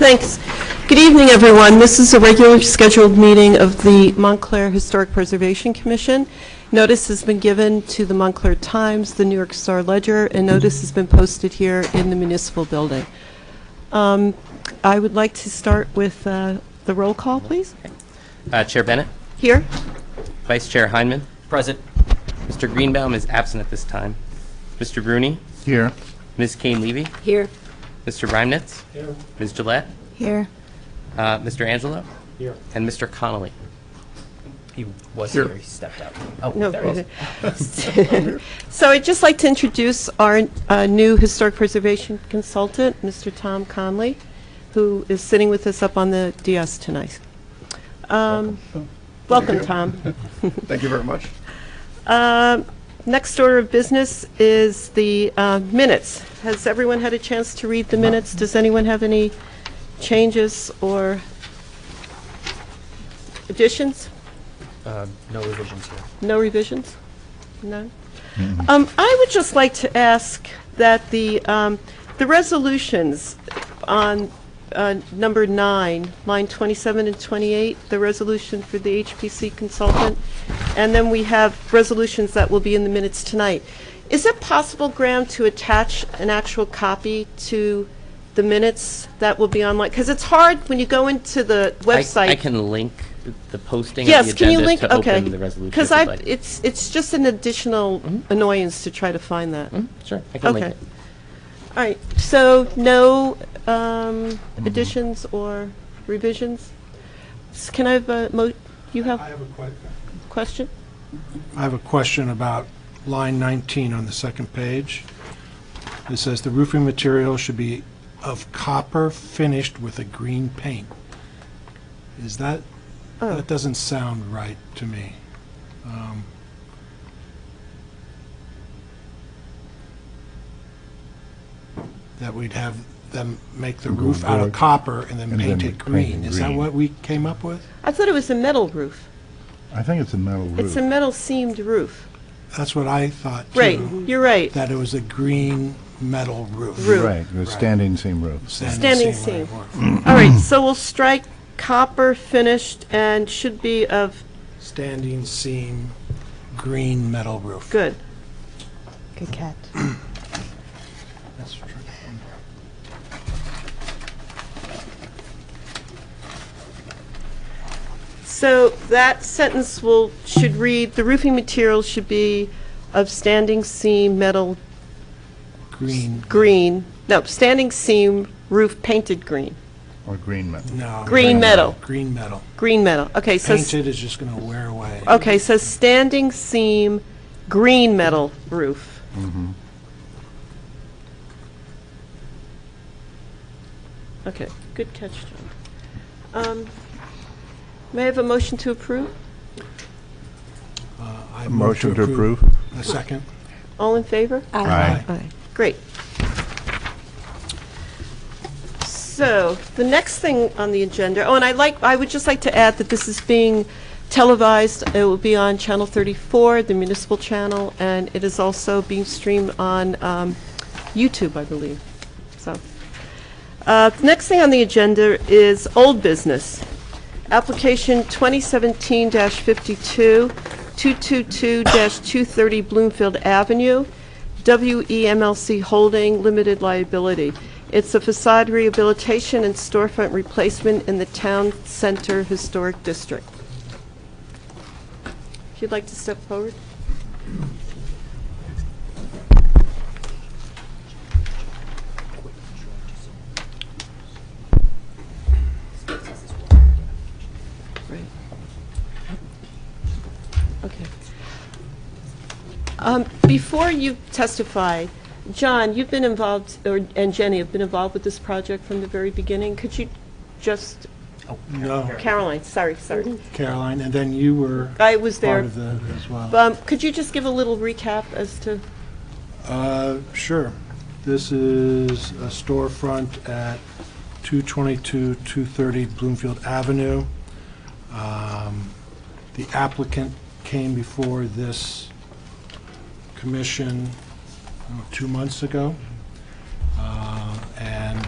Thanks. Good evening, everyone. This is a regularly scheduled meeting of the Montclair Historic Preservation Commission. Notice has been given to the Montclair Times, the New York Star Ledger, and notice has been posted here in the municipal building. I would like to start with the roll call, please. Chair Bennett. Here. Vice Chair Heineman. Present. Mr. Greenbaum is absent at this time. Mr. Bruni. Here. Ms. Kane-Levy. Here. Mr. Reimnitz. Here. Ms. Gillette. Here. Mr. Angelo. Here. And Mr. Connolly. He was here. He stepped out. Oh, No. there he is. So I'd just like to introduce our new historic preservation consultant, Mr. Tom Conley, who is sitting with us up on the dais tonight. Welcome, Tom. Thank you very much. Next order of business is the minutes. Has everyone had a chance to read the minutes? Does anyone have any changes or additions? No revisions here. No revisions? None? I would just like to ask that the resolutions on number 9, line 27 and 28, the resolution for the HPC consultant, and then we have resolutions that will be in the minutes tonight. Is it possible, Graham, to attach an actual copy to the minutes that will be online? Because it's hard when you go into the website. I can link the posting Yes, of the can you agenda link? to Okay. open the resolution. Because if you'd like. it's just an additional annoyance to try to find that. Sure, I can link Okay. it. All right, so no additions or revisions? Can I have a you have I have a question? I have a question about line 19 on the second page. It says the roofing material should be of copper finished with a green paint. Is that, that doesn't sound right to me. That we'd have them make the roof out of copper and then paint it green. Is that what we came up with? I thought it was a metal roof. I think it's a metal roof. It's a metal seamed roof. That's what I thought, too. Right, you're right. That it was a green metal roof. Roof. Right, the standing seam roof. Standing seam. roof. All right, so we'll strike copper finished and should be of, Standing seam, green metal roof. good. Good catch. That's true. So that sentence should read, the roofing material should be of standing seam metal green, no, standing seam roof painted green. Or green metal. No. Green metal. Green metal. Green metal, okay, so. Painted is just going to wear away. Okay, so standing seam, green metal roof. Okay, good catch, John. May I have a motion to approve? I A move motion to approve? A second. All in favor? Aye. Aye. Great. So, the next thing on the agenda, oh, and I would just like to add that this is being televised. It will be on Channel 34, the municipal channel, and it is also being streamed on YouTube, I believe. So, the next thing on the agenda is old business. Application 2017-52, 222-230 Bloomfield Avenue, WEMLC Holding Limited Liability. It's a facade rehabilitation and storefront replacement in the Town Center Historic District. If you'd like to step forward. Right. Okay. Before you testify, John, you've been involved, and Jenny have been involved with this project from the very beginning. Could you just, No, Caroline, sorry. Caroline, and then you were I was there. part of the as well. Could you just give a little recap as to, Sure. This is a storefront at 222, 230 Bloomfield Avenue. The applicant came before this commission 2 months ago, and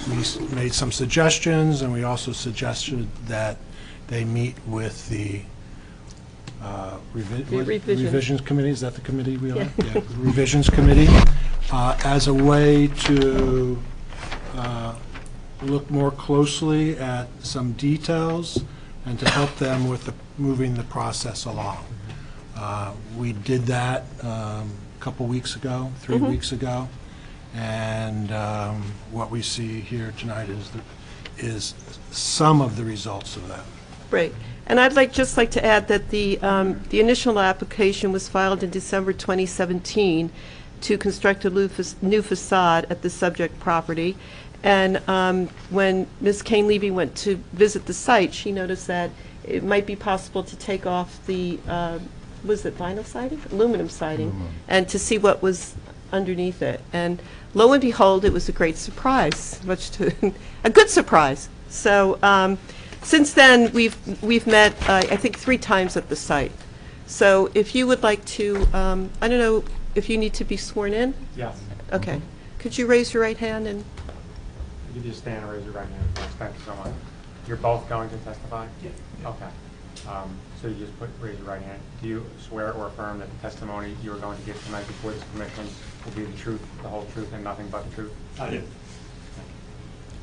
made some suggestions, and we also suggested that they meet with the revisions committee. Is that the committee we are? Yeah. Yeah, revisions committee, as a way to look more closely at some details and to help them with moving the process along. We did that a couple weeks ago, 3 weeks ago, and what we see here tonight is some of the results of that. Right. And I'd just like to add that the initial application was filed in December 2017 to construct a new facade at the subject property. And when Ms. Kane-Levy went to visit the site, she noticed that it might be possible to take off the, was it vinyl siding? Aluminum siding, and to see what was underneath it. And lo and behold, it was a great surprise, a good surprise. So since then, we've met, I think, 3 times at the site. So if you would like to, I don't know if you need to be sworn in? Yes. Okay. Could you raise your right hand and? You can just stand and raise your right hand. Thank you so much. You're both going to testify? Yes. Okay. So you just raise your right hand. Do you swear or affirm that the testimony you are going to give tonight before this commission will be the truth, the whole truth, and nothing but the truth? I do.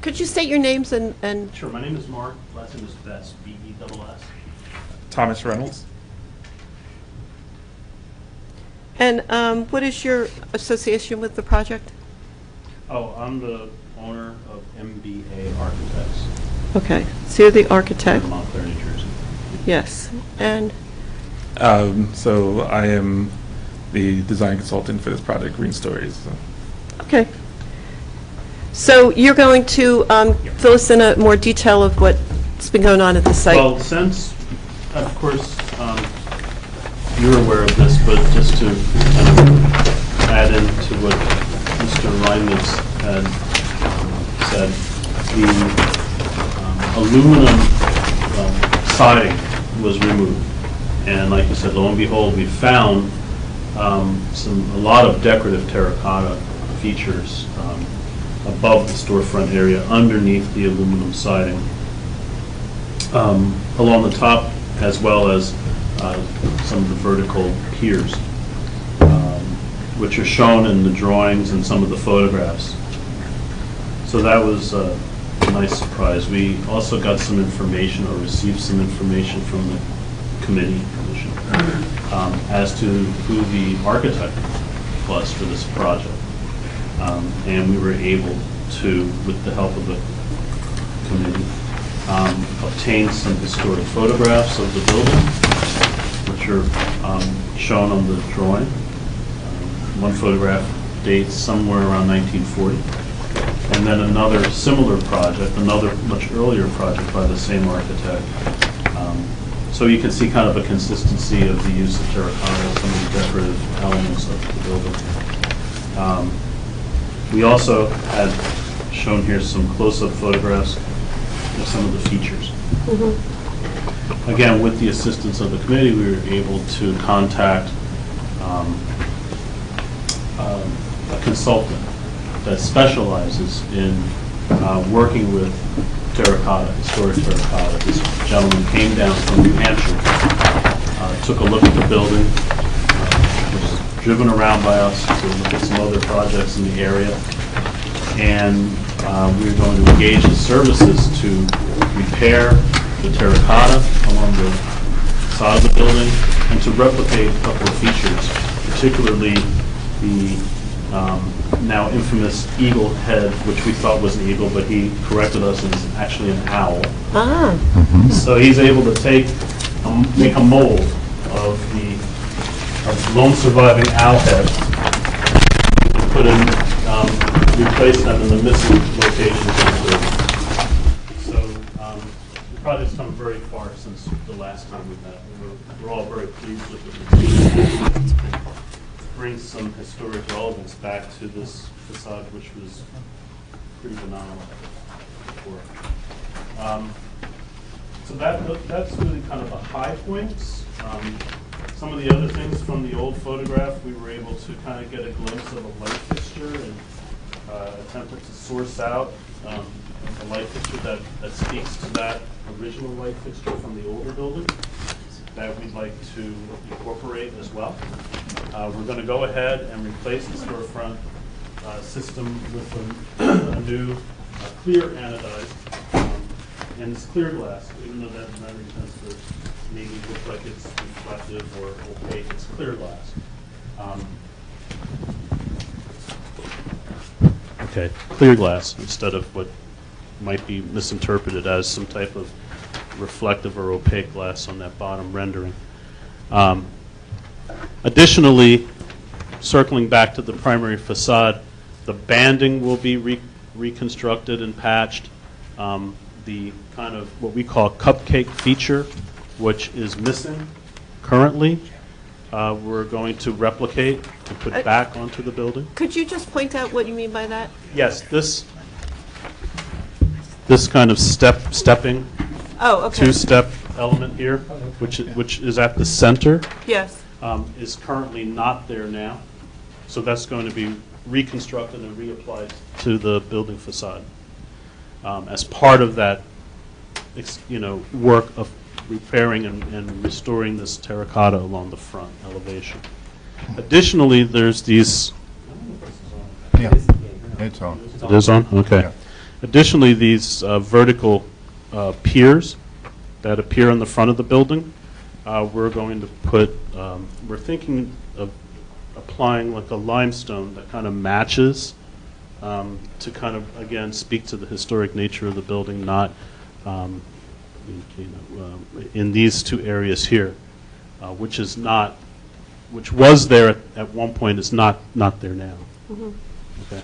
Could you state your names and? Sure. My name is Mark. Last name is Bess, B-E-S-S. Thomas Reynolds. And what is your association with the project? Oh, I'm the owner of MBA Architects Okay, so you're the architect? in Montclair, New Jersey. Yes, and, So I am the design consultant for this project, Green Stories. So. okay. So you're going to fill us in a more detail of what's been going on at the site? Well, since, of course, you're aware of this, but just to kind of add into what Mr. Reinitz had said, the aluminum siding was removed. And like you said, lo and behold, we found a lot of decorative terracotta features above the storefront area, underneath the aluminum siding, along the top, as well as some of the vertical piers, which are shown in the drawings and some of the photographs. So that was a nice surprise. We also got some information, or received some information from the committee commission as to who the architect was for this project. And we were able to, with the help of the committee, obtain some historic photographs of the building, which are shown on the drawing. One photograph dates somewhere around 1940. And then another similar project, another much earlier project by the same architect. So you can see kind of a consistency of the use of terracotta, some of the decorative elements of the building. We also had shown here some close-up photographs of some of the features. Again, with the assistance of the committee, we were able to contact a consultant that specializes in working with terracotta, historic terracotta. This gentleman came down from New Hampshire, took a look at the building, was driven around by us to look at some other projects in the area, and we were going to engage his services to repair the terracotta along the side of the building and to replicate a couple of features, particularly the now infamous eagle head, which we thought was an eagle, but he corrected us and it's actually an owl. So he's able to make a mold of the lone surviving owl head, put in, replace them in the missing locations of the building. So the project's come very far since the last time we met. We're all very pleased with it. Brings some historic relevance back to this facade, which was pretty phenomenal before. So that's really kind of the high points. Some of the other things from the old photograph, we were able to kind of get a glimpse of a light fixture and attempted to source out a light fixture that speaks to that original light fixture from the older building that we'd like to incorporate as well. We're going to go ahead and replace the storefront system with a new clear anodized, and it's clear glass, even though that tends to maybe look like it's reflective or opaque. It's clear glass. Okay, clear glass instead of what might be misinterpreted as some type of reflective or opaque glass on that bottom rendering. Additionally, circling back to the primary facade, the banding will be reconstructed and patched. The kind of what we call cupcake feature, which is missing currently, we're going to replicate and put back onto the building. Could you just point out what you mean by that? Yes, this kind of stepping, Oh, okay. two-step element here, which is at the center, Yes. is currently not there now. So that's going to be reconstructed and reapplied to the building facade as part of that, work of repairing and restoring this terracotta along the front elevation. Additionally, there's these. Yeah, it's on. It is on? Okay. Yeah. Additionally, these vertical piers that appear on the front of the building, we're going to put, we're thinking of applying like a limestone that kind of matches to kind of, again, speak to the historic nature of the building, not in these two areas here, which was there at one point, is not there now. Mm-hmm. Okay.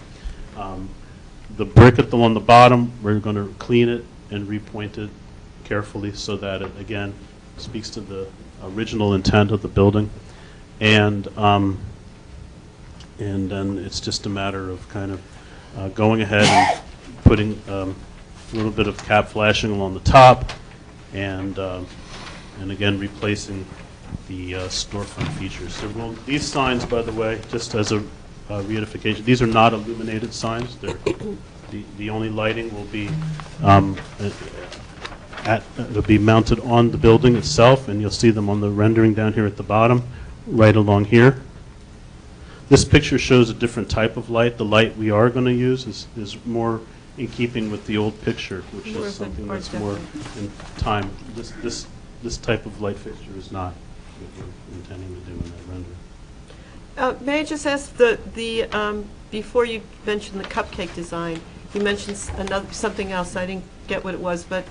The brick on the bottom, we're going to clean it and repoint it carefully so that it, again, speaks to the original intent of the building. And then it's just a matter of kind of going ahead and putting a little bit of cap flashing along the top, and again the storefront features. These signs, by the way, just as a reification, these are not illuminated signs. They're the only lighting will be it'll be mounted on the building itself, and you'll see them on the rendering down here at the bottom, right along here. This picture shows a different type of light. The light we are going to use is more in keeping with the old picture, which is something that's more in time. This type of light fixture is not what we're intending to do in that rendering. May I just ask before you mentioned the cupcake design, you mentioned something else. I didn't get what it was, but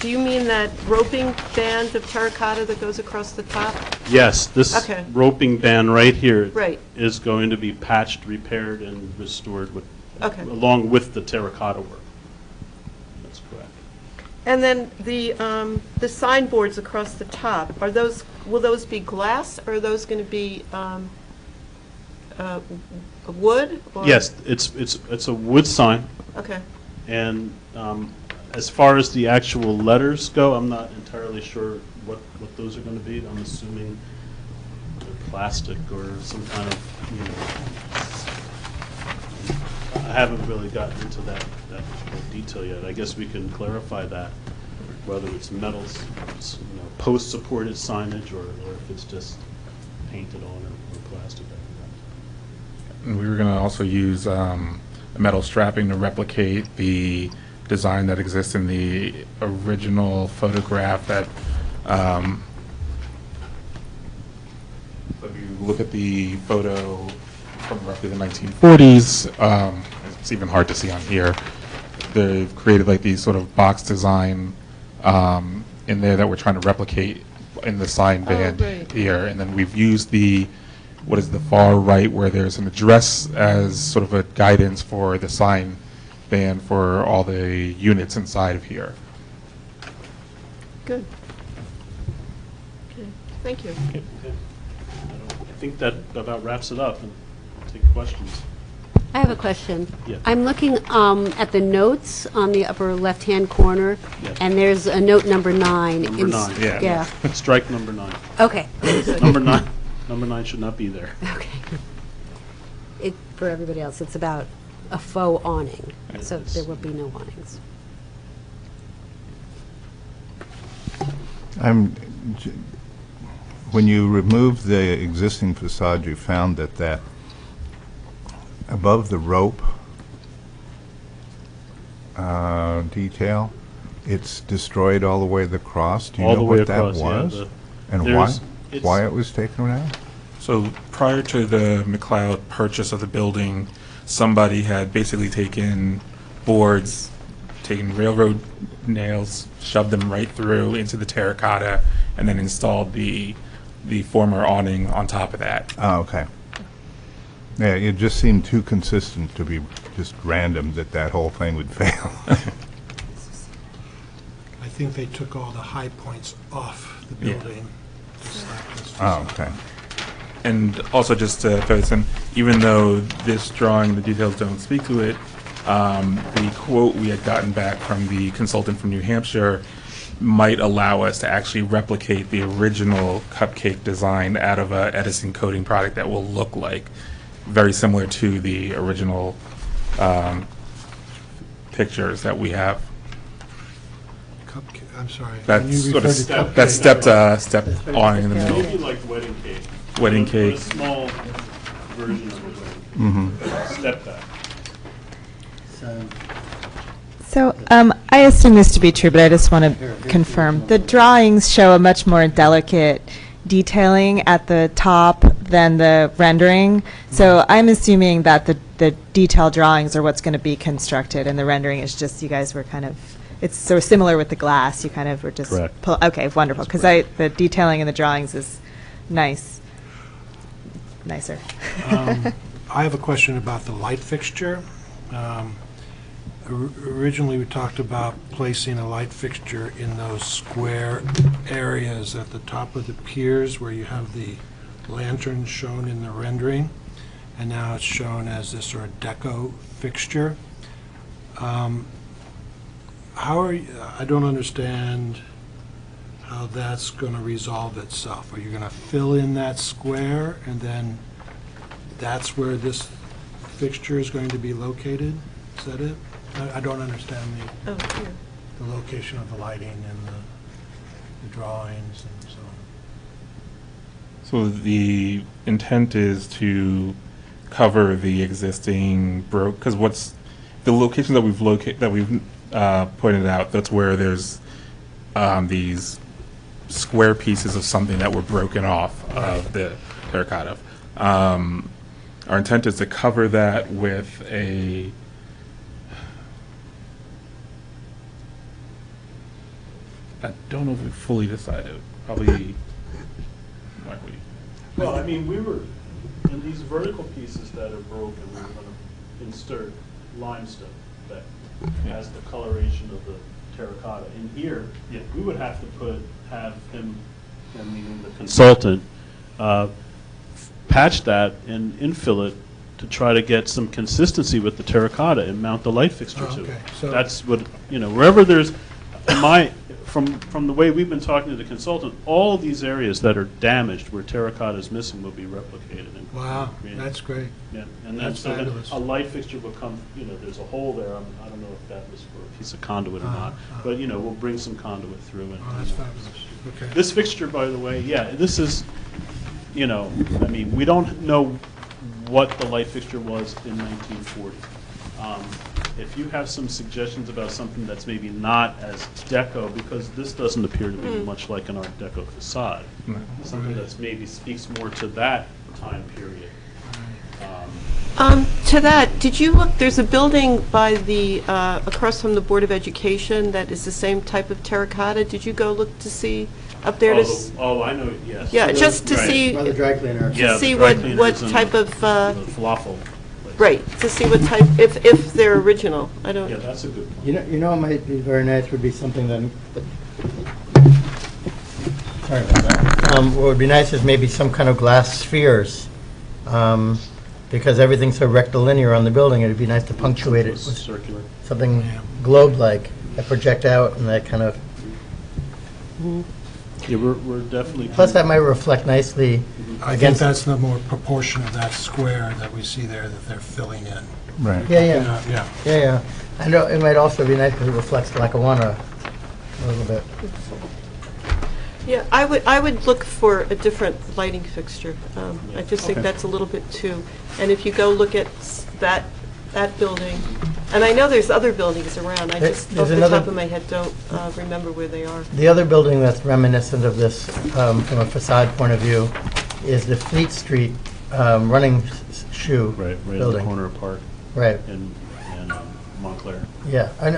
do you mean that roping band of terracotta that goes across the top? Yes, this roping band right here Right. is going to be patched, repaired, and restored along with the terracotta work. That's correct. And then the signboards across the top, will those be glass, or are those going to be wood? Or? Yes, it's a wood sign, Okay. and as far as the actual letters go, I'm not entirely sure what those are going to be. I'm assuming they're plastic or some kind of, I haven't really gotten into that detail yet. I guess we can clarify that, whether it's metals, post-supported signage, or if it's just painted on or plastic. And we were going to also use metal strapping to replicate the design that exists in the original photograph that, if you look at the photo from roughly the 1940s, it's even hard to see on here. They've created like these sort of box design in there that we're trying to replicate in the sign band here. And then we've used what is the far right, where there's an address as sort of a guidance for the sign band for all the units inside of here. Good. Okay. Thank you. Okay. I think that about wraps it up, and I'll take questions. I have a question. Yeah. I'm looking at the notes on the upper left-hand corner, Yeah. and there's a note number 9. Number 9. Yeah. Strike number 9. Okay. Number 9. Number 9 should not be there. Okay. For everybody else, it's about a faux awning, so there will be no awnings. When you removed the existing facade, you found that above the rope detail, it's destroyed all the way across. Do you All know the way what that across, yeah, was? the- And there's- why it was taken down? So prior to the McLeod purchase of the building, somebody had basically taken boards, taken railroad nails, shoved them right through into the terracotta, and then installed the former awning on top of that. Oh, okay. Yeah, it just seemed too consistent to be just random that whole thing would fail. I think they took all the high points off the Yeah. building. to slap this Oh, facade. okay. And also just to throw this in, even though this drawing, the details don't speak to it, the quote we had gotten back from the consultant from New Hampshire might allow us to actually replicate the original cupcake design out of a Edison coating product that will look like very similar to the original pictures that we have. Cupcake, I'm sorry. When That you sort refer of to cupcake- that stepped awning in the middle. Maybe like wedding cake. Wedding But a cake. small version of it. Mm-hmm. Step back. So I assume this to be true, but I just want to confirm. The drawings show a much more delicate detailing at the top than the rendering. So I'm assuming that the detailed drawings are what's going to be constructed, and the rendering is just you guys were kind of, it's so similar with the glass. You kind of were just Correct. okay, wonderful. Because the detailing in the drawings is nicer. I have a question about the light fixture. Originally, we talked about placing a light fixture in those square areas at the top of the piers where you have the lantern shown in the rendering, and now it's shown as this sort of deco fixture. How are you, I don't understand how that's going to resolve itself. Are you going to fill in that square, and then that's where this fixture is going to be located? Is that it? I don't understand Oh, here. the location of the lighting and the drawings and so on. So the intent is to cover the existing because what's the location that we've pointed out, that's where there's these square pieces of something that were broken off of the terracotta. Our intent is to cover that with a I don't know if we fully decided. Probably might we? Well, I mean, we were, in these vertical pieces that are broken, we were going to insert limestone that has the coloration of the terracotta. In here, we would have to have him, I mean, the consultant, patch that and infill it to try to get some consistency with the terracotta and mount the light fixture to it. Okay, so- That's what, wherever there's, from the way we've been talking to the consultant, all these areas that are damaged where terracotta is missing will be replicated. And Wow, created. that's great. Yeah, and then, That's so then fabulous. a light fixture will come, there's a hole there, I don't know if that was for a piece of conduit or not, but, we'll bring some conduit through. And, Oh, that's fabulous. Okay. This fixture, by the way, this is, I mean, we don't know what the light fixture was in 1940. If you have some suggestions about something that's maybe not as deco, because this doesn't appear to be much like an Art Deco facade, something that's maybe speaks more to that time period. To that, did you look, there's a building by the, across from the Board of Education that is the same type of terracotta. Did you go look to see up there? I know, yes. Yeah, just to Right. see, By the dry cleaner. Yeah, the see dry what cleaners and type of, the falafel. place. right, to see what type, if they're original. I don't. Yeah, that's a good point. You know, it might be very nice would be something that, sorry about that. What would be nice is maybe some kind of glass spheres, because everything's so rectilinear on the building, it'd be nice to punctuate it with Circular. something globe-like that project out and that kind of, Yeah, we're definitely. plus that might reflect nicely I think against, that's the more proportion of that square that we see there that they're filling in. Right. Yeah. Yeah. Yeah. I know, it might also be nice because it reflects Lackawanna a little bit. Yeah, I would look for a different lighting fixture. I just think Okay. that's a little bit too, and if you go look at that building, and I know there's other buildings around, I just off There's the another- top of my head don't remember where they are. The other building that's reminiscent of this from a facade point of view is the Fleet Street running shoe Right at the building. corner of Park Right, and Montclair. yeah. And,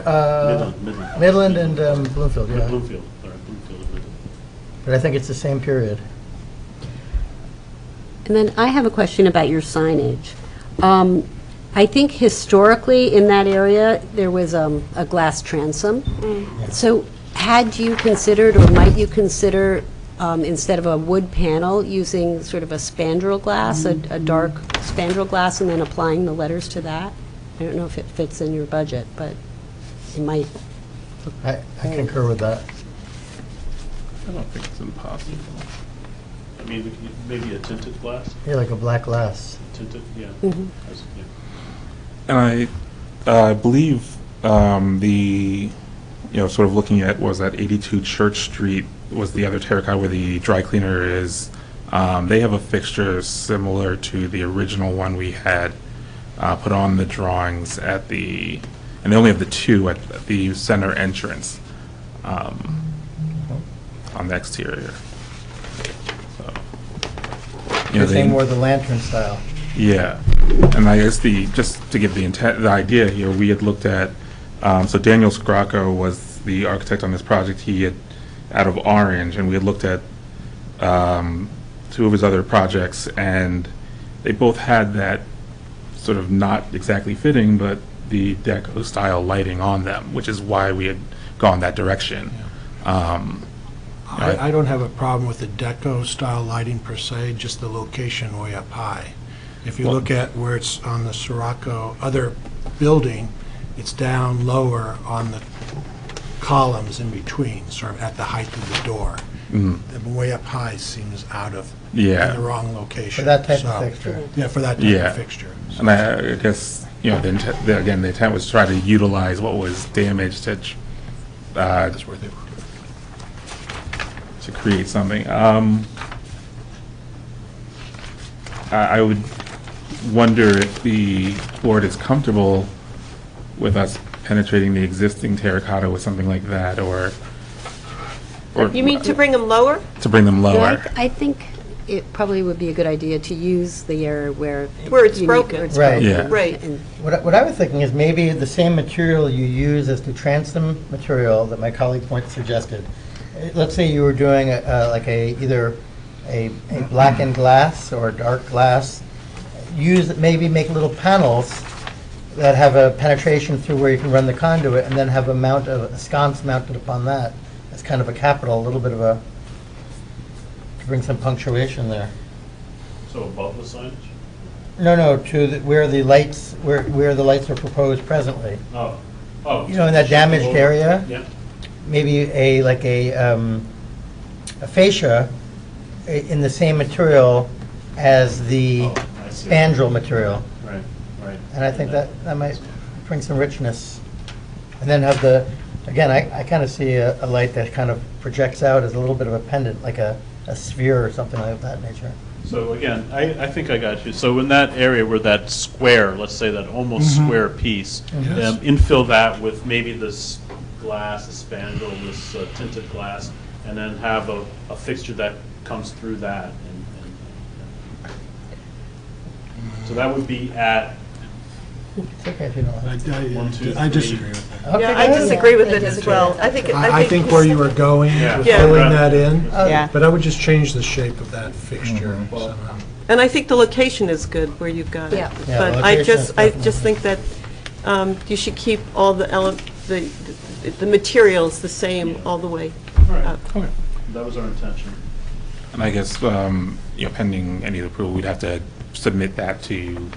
Midland. Midland and Bloomfield, yeah. Bloomfield, sorry, Bloomfield and Midland. But I think it's the same period. And then I have a question about your signage. I think historically in that area, there was a glass transom. So had you considered, or might you consider, instead of a wood panel, using sort of a spandrel glass, a dark spandrel glass, and then applying the letters to that? I don't know if it fits in your budget, but it might. I concur with that. I don't think it's impossible. I mean, maybe a tinted glass, Yeah, like a black glass. tinted, yeah. Mhm. Yeah. And I believe sort of looking at, was that 82 Church Street was the other terracotta where the dry cleaner is. They have a fixture similar to the original one we had put on the drawings and they only have the two at the center entrance on the exterior. So, You're saying more the lantern style. yeah, and I guess just to give the idea here, we had looked at, so Daniel Scrocco was the architect on this project. He had, out of Orange, and we had looked at two of his other projects, and they both had that sort of not exactly fitting, but the deco style lighting on them, which is why we had gone that direction. I don't have a problem with the deco style lighting per se, just the location way up high. If you look at where it's on the Sirocco other building, it's down lower on the columns in between, sort of at the height of the door. The way up high seems out of, in the wrong location. For that type So, of fixture. Yeah, for that type of fixture. And I guess, the intent was to try to utilize what was damaged to That's worth it. to create something. I would wonder if the board is comfortable with us penetrating the existing terracotta with something like that, or You mean to bring them lower? to bring them Yeah, lower. I think it probably would be a good idea to use the area where. Where it's you need- broken. where it's Right. broken. Yeah. Right. And- What I was thinking is maybe the same material you use as the transom material that my colleague suggested. Let's say you were doing either a blackened glass or a dark glass. Maybe make little panels that have a penetration through where you can run the conduit, and then have a sconce mounted upon that as kind of a capital, a little bit of to bring some punctuation there. So above the signage? No, where the lights are proposed presently. Oh. In that damaged area, Yeah. maybe a fascia in the same material as the Oh, I see. spandrel material. Right. And I think that might bring some richness. And then have again, I kind of see a light that kind of projects out as a little bit of a pendant, like a sphere or something like that nature. So again, I think I got you. So in that area where that square, let's say that almost square piece, Yes. infill that with maybe this glass, this spandrel, this tinted glass, and then have a fixture that comes through that. So that would be at, It's okay if you don't like. One, two, I three. disagree with that. Okay, Yeah, I good. disagree with I it as disagree well. with I think, I think where you were going Yeah. with Yeah. filling that in, Yeah. but I would just change the shape of that fixture Well- somehow. and I think the location is good where you've got it. Yeah. Yeah, But the I location just, is I definitely- just think that you should keep all the materials the same all the way all right, up. that was our intention. And I guess, pending any approval, we'd have to submit that to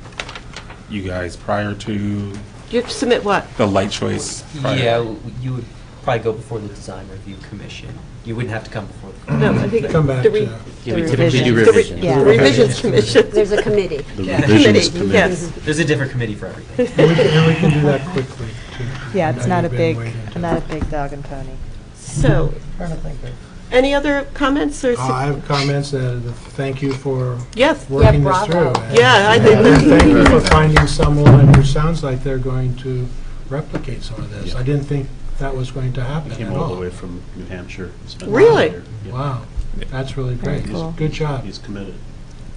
you guys prior to You have to submit what? the light choice. prior. Yeah, you would probably go before the design review commission. You wouldn't have to come before the. No, I think Come back the to, Yeah, we typically do revisions. Yeah. the revisions commission. There's a committee. The Yeah. revisions Committee, committee. yes. There's a different committee for everything. and we can do that quickly, too. Yeah, it's I know not a you've been big, waiting. not a big dog and pony. So, Trying to think of. any other comments or? I have comments that, thank you for Yes. working this bravo. through. Yeah, I think And thank you for finding someone who sounds like they're going to replicate some of this. Yeah. I didn't think that was going to happen Came at all the all. way from New Hampshire. spent Really? time there. Yeah. Wow, that's really great. Very cool. Good job, He's committed.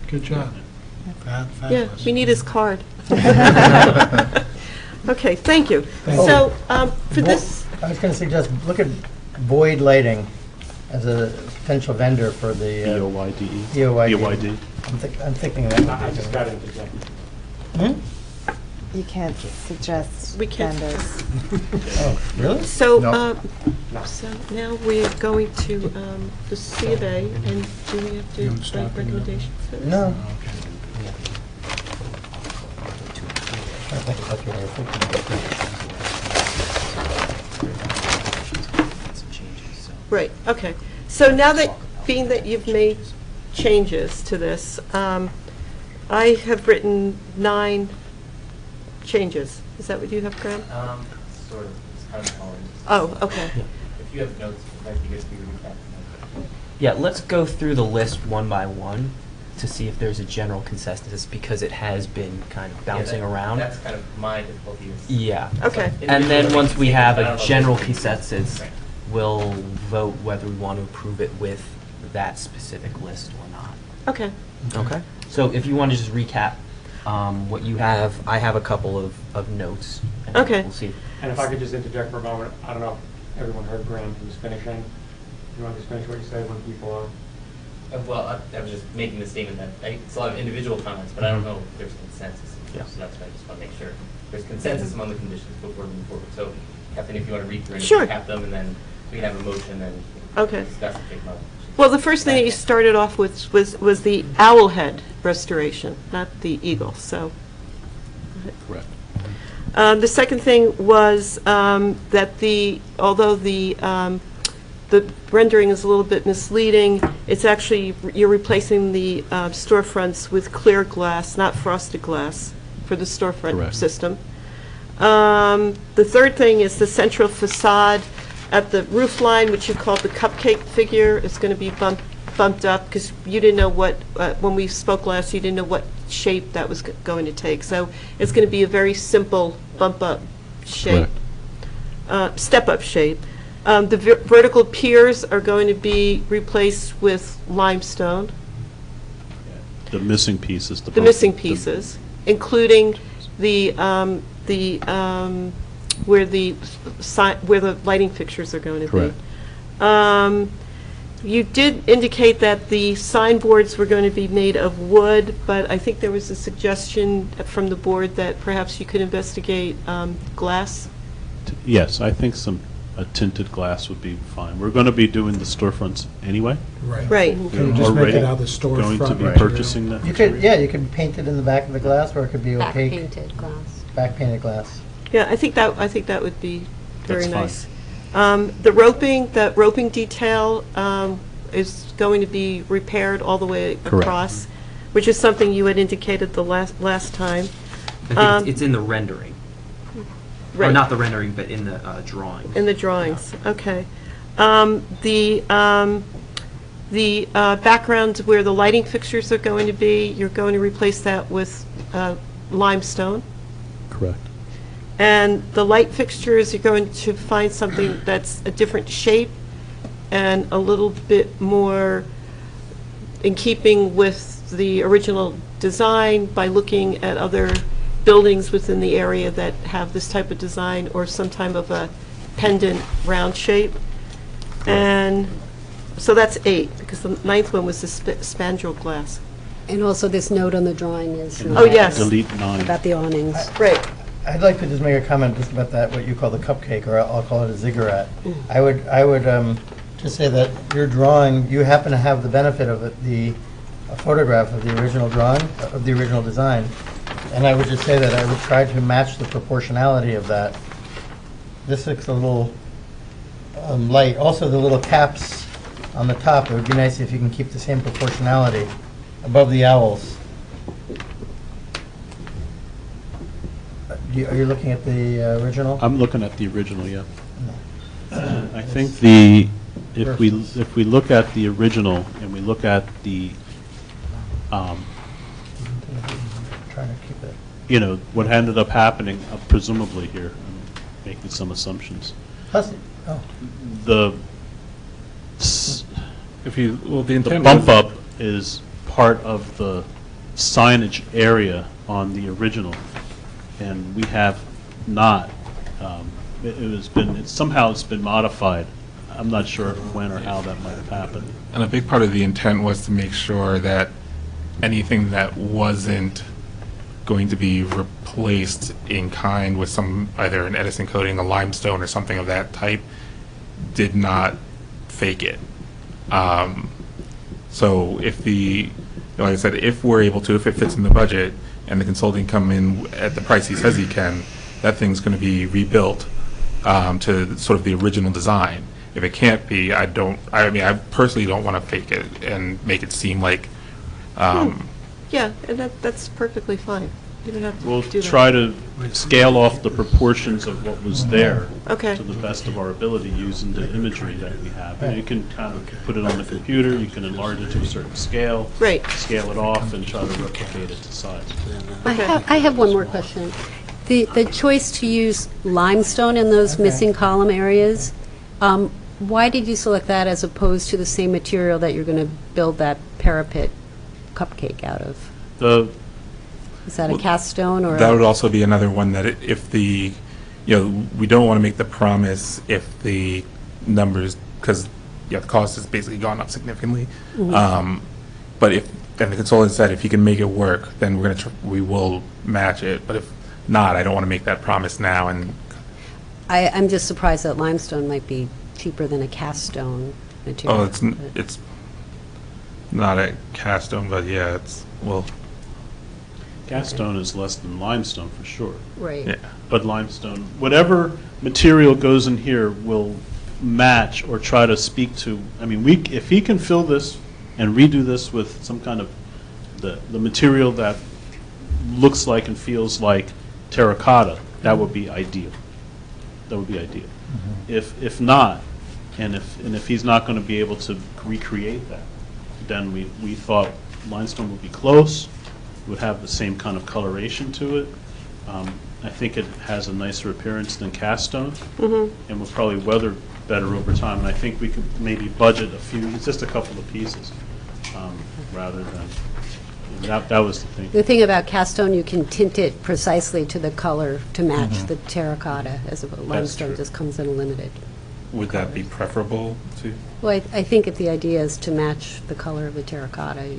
good job. Yeah, Fabulous. we need his card. Okay, thank you. Thank So, for this, I was going to suggest, look at Boyd Lighting as a potential vendor for the B-O-Y-D-E. BOYD. B-O-Y-D. I'm thinking that I would be just good. got interjected. You can't suggest We can't- vendors. Oh, really? so, No. so now we're going to the C of A, and do we have You haven't to stopped write any of them? recommendations for this? No. Okay. I think that's what I was thinking. Some changes, so. Right, okay. So now that, being that you've made changes to this, I have written 9 changes. Is that what you have, Graham? Sort of, it's kind of small. Oh, okay. If you have notes, it might be good for you to recap. Yeah, let's go through the list one by one to see if there's a general consensus, because it has been kind of bouncing around. That's kind of my difficulty. Yeah. Okay. And then once we have I don't a know if general it's- consensus, we'll vote whether we want to approve it with that specific list or not. Okay. Okay. So if you want to just recap what you have, I have a couple of notes. And Okay. We'll see. And if I could just interject for a moment, I don't know if everyone heard Graham, he was finishing. You want to just finish what you said when people are? Well, I was just making the statement that it's a lot of individual comments, but I don't know if there's consensus. Yeah. So that's why I just want to make sure there's consensus among the conditions before moving forward. So, Captain, if you want to read through and Sure. recap them, and then we can have a motion and Okay. discuss and take motion. Well, the first thing that you started off with was the owl head restoration, not the eagle, so. Correct. The second thing was that although the rendering is a little bit misleading, it's actually, you're replacing the storefronts with clear glass, not frosted glass, for the storefront Correct. system. The third thing is the central facade at the roof line, which you called the cupcake figure, is going to be bumped up, because you didn't know what, when we spoke last, you didn't know what shape that was going to take. So it's going to be a very simple bump-up shape, step-up shape. The vertical piers are going to be replaced with limestone, The missing piece is the missing pieces, including the where the lighting fixtures are going to be. Correct. You did indicate that the signboards were going to be made of wood, but I think there was a suggestion from the board that perhaps you could investigate glass. Yes, I think a tinted glass would be fine. We're going to be doing the storefronts anyway. Right. Can you just make Already it out of the storefront going to be material? purchasing that You could, material. yeah, you could paint it in the back of the glass, or it could be Back opaque, painted glass. back painted glass. Yeah, I think that would be very That's fine. nice. The roping detail is going to be repaired all the way Correct. across, which is something you had indicated the last time. I think it's in the rendering. Or Right. not the rendering, but in the drawing. In the drawings, okay. The background where the lighting fixtures are going to be, you're going to replace that with limestone. Correct. And the light fixtures, you're going to find something that's a different shape and a little bit more in keeping with the original design by looking at other buildings within the area that have this type of design or some type of a pendant round shape. And so that's 8, because the 9th one was the spandrel glass. And also this note on the drawing is Oh, yes. Delete 9. about the awnings. Great. I'd like to just make a comment just about that, what you call the cupcake, or I'll call it a ziggurat. I would just say that your drawing, you happen to have the benefit of it, a photograph of the original drawing, of the original design. And I would just say that I would try to match the proportionality of that. This looks a little light. Also, the little caps on the top, it would be nice if you can keep the same proportionality above the owls. Are you looking at the original? I'm looking at the original, yeah. No. I think if we look at the original and we look at the, Trying to keep it. you know, what ended up happening, presumably here, I'm making some assumptions. Plus, oh, The If you, well, the the intent bump was- up is part of the signage area on the original, and we have not. Somehow it's been modified. I'm not sure when or how that might have happened. And a big part of the intent was to make sure that anything that wasn't going to be replaced in kind with some, either an Edison coating, a limestone, or something of that type, did not fake it. So if like I said, if we're able to, if it fits in the budget, and the consulting come in at the price he says he can, that thing's going to be rebuilt to sort of the original design. If it can't be, I personally don't want to fake it and make it seem like. Yeah, and that's perfectly fine. You don't have to We'll do that. try to scale off the proportions of what was there Okay. to the best of our ability using the imagery that we have. And you can kind of put it on the computer, you can enlarge it to a certain scale. Right. Scale it off and try to replicate it to size. I have one more question. The choice to use limestone in those missing column areas, why did you select that as opposed to the same material that you're going to build that parapet cupcake out of? Is that a cast stone or? That would also be another one that if the, we don't want to make the promise if the numbers, because the cost has basically gone up significantly. But and the consultant said if he can make it work, then we will match it. But if not, I don't want to make that promise now. And I'm just surprised that limestone might be cheaper than a cast stone material. it's not a cast stone, but yeah, Cast stone is less than limestone for sure. Right. yeah. But limestone, whatever material goes in here will match or try to speak to, if he can fill this and redo this with some kind of the material that looks like and feels like terracotta, that would be ideal. That would be ideal. If not, and if he's not going to be able to recreate that, then we thought limestone would be close, would have the same kind of coloration to it. I think it has a nicer appearance than cast stone, and will probably weather better over time. And I think we could maybe budget just a couple of pieces, rather than. That was the thing. The thing about cast stone, you can tint it precisely to the color to match the terracotta, as opposed limestone true. just comes in limited. Would that be preferable to? Well, I think if the idea is to match the color of the terracotta.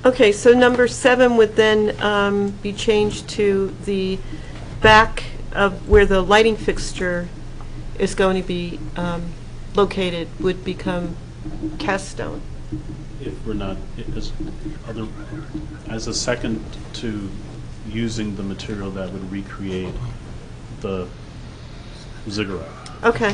Okay, so number 7 would then be changed to the back of where the lighting fixture is going to be located would become cast stone. If we're not, as a second to using the material that would recreate the ziggurat. Okay,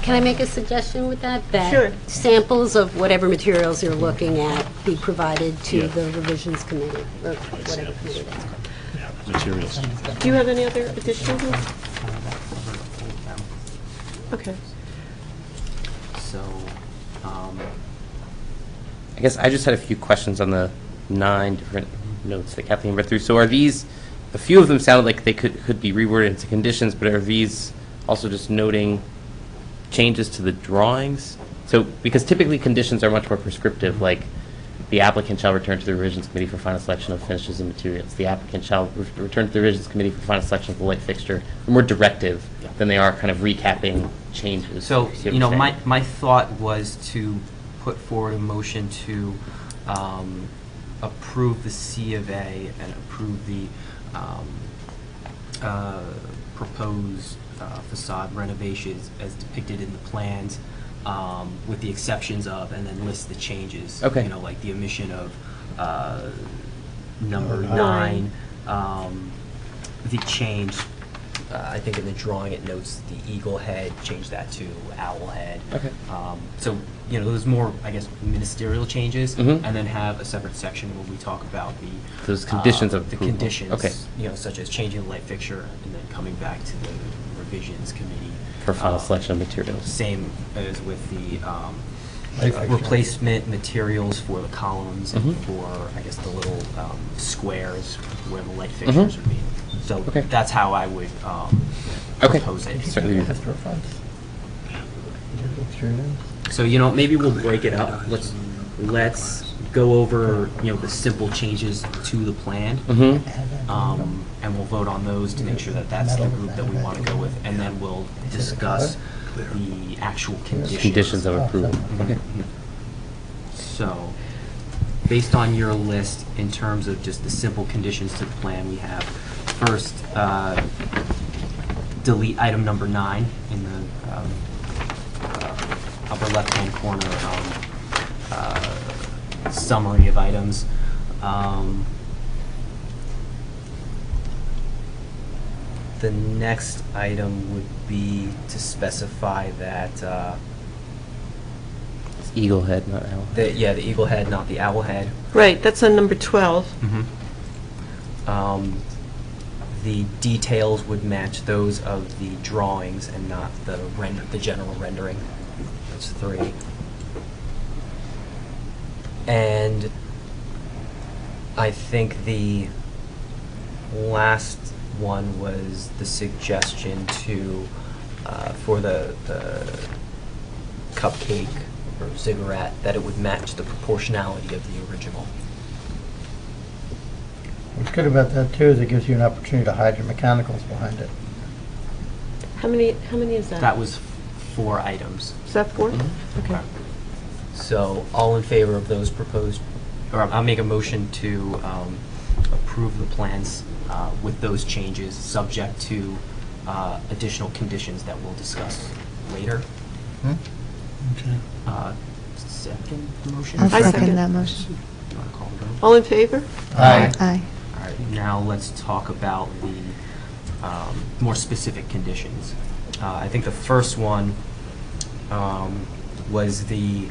Can I make a suggestion with that? Sure. That samples of whatever materials you're looking at be provided to Yeah. the revisions committee, or whatever committee that's called. Materials. do you have any other additions? Okay. So, I guess I just had a few questions on the 9 different notes that Kathleen read through. So are these, a few of them sounded like they could be reworded into conditions, but are these also just noting changes to the drawings? So, because typically conditions are much more prescriptive, like the applicant shall return to the revisions committee for final selection of finishes and materials. The applicant shall return to the revisions committee for final selection of the light fixture. They're more directive than they are kind of recapping changes. So, See what I'm saying? my thought was to put forward a motion to approve the C of A and approve the proposed facade renovations as depicted in the plans, with the exceptions of, and then list the changes. Okay. Like the omission of number Nine. 9, the change I think in the drawing it notes the eagle head, change that to owl head. Okay. So, those more, I guess, ministerial changes, Mhm. and then have a separate section where we talk about Those conditions of the approval. conditions, Okay. Such as changing the light fixture and then coming back to the revisions committee. For final selection of materials. Same as with the Light fixture. replacement materials for the columns and Mhm. for, I guess, the little squares where the light fixtures would be. So Okay. that's how I would Okay. propose it. Certainly do that. So, maybe we'll break it up. Let's go over, the simple changes to the plan. Mm-hmm. And we'll vote on those to make sure that that's the group that we want to go with. And then we'll discuss the actual conditions. Conditions of approval. Okay. So, based on your list, in terms of just the simple conditions to the plan, we have first, delete item number 9 in the upper left-hand corner, summary of items. The next item would be to specify that, It's eagle head, not owl. the eagle head, not the owl head. Right, that's on number 12. The details would match those of the drawings and not the general rendering. That's 3. And I think the last one was the suggestion to, for the cupcake or cigarette, that it would match the proportionality of the original. What's good about that too is it gives you an opportunity to hide your mechanicals behind it. How many is that? That was 4 items. Is that 4? Mhm. Okay. So, all in favor of those proposed, or I'll make a motion to approve the plans with those changes, subject to additional conditions that we'll discuss later. Okay. Second motion? I'll I second second. that motion. You want to call the vote? All in favor? Aye. Aye. All right, now let's talk about the more specific conditions. I think the first one was the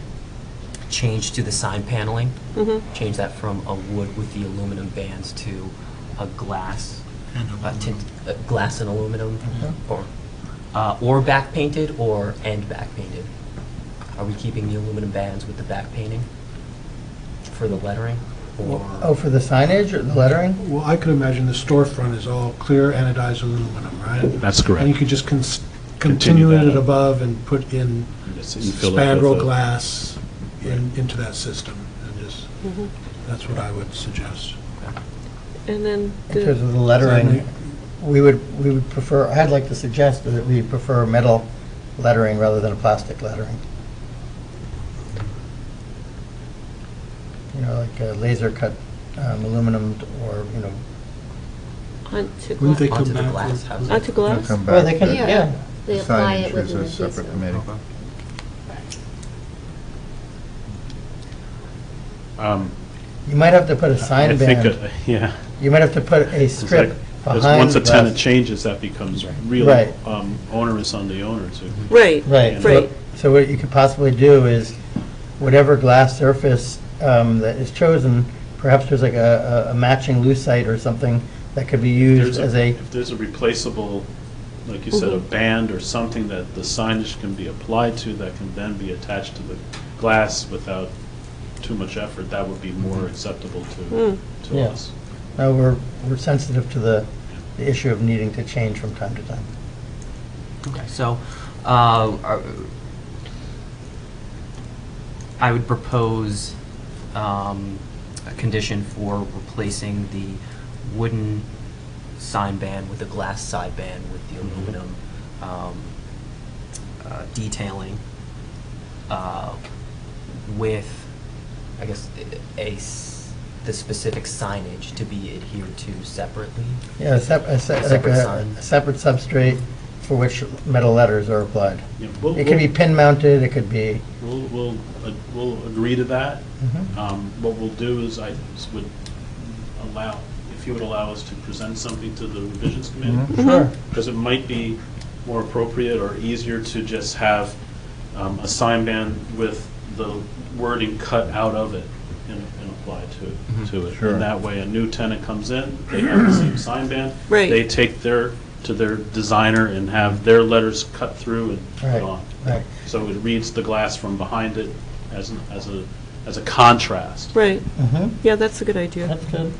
change to the sign paneling. Mm-hmm. Change that from a wood with the aluminum bands to a glass, glass and aluminum, or back painted and back painted. Are we keeping the aluminum bands with the back painting for the lettering? Oh, for the signage or the lettering? Well, I could imagine the storefront is all clear anodized aluminum, right? That's correct. And you could just continue that it up. above and put in Yes, and fill it spandrel with a- glass into that system. And just, that's what I would suggest. And then In terms of the lettering, we would prefer, I'd like to suggest that we prefer metal lettering rather than a plastic lettering. Like a laser cut aluminum or, onto Wouldn't they glass. come Onto the back glass with- house. Onto glass? Come Well, back they can, to yeah. They apply signage it with as an a separate adhesive. committee. You might have to put a sign I think, band. yeah. You might have to put a It's strip like- behind because once a the tenant glass. changes, that becomes really Right. onerous on the owner to. Right, Right. right. So what you could possibly do is, whatever glass surface that is chosen, perhaps there's like a matching lucite or something that could be used as a, If there's a replaceable, like you said, a band or something that the signage can be applied to, that can then be attached to the glass without too much effort, that would be more acceptable to Yeah. us. no, we're sensitive to the issue of needing to change from time to time. Okay, so I would propose a condition for replacing the wooden sign band with a glass side band with the aluminum detailing with, I guess, the specific signage to be adhered to separately. Yeah, a separate sign. separate substrate for which metal letters are applied. Yeah, It could be pin mounted, it could be, We'll agree to that. Mhm. What we'll do is I would allow, if you would allow us to present something to the revisions committee? Sure. Because it might be more appropriate or easier to just have a sign ban with the wording cut out of it and apply to it. Sure. And that way, a new tenant comes in, they have the same sign ban. Right. They take to their designer and have their letters cut through and put Right, on. right. So it reads the glass from behind it as a contrast. Right. Mhm. Yeah, that's a good idea. That's good.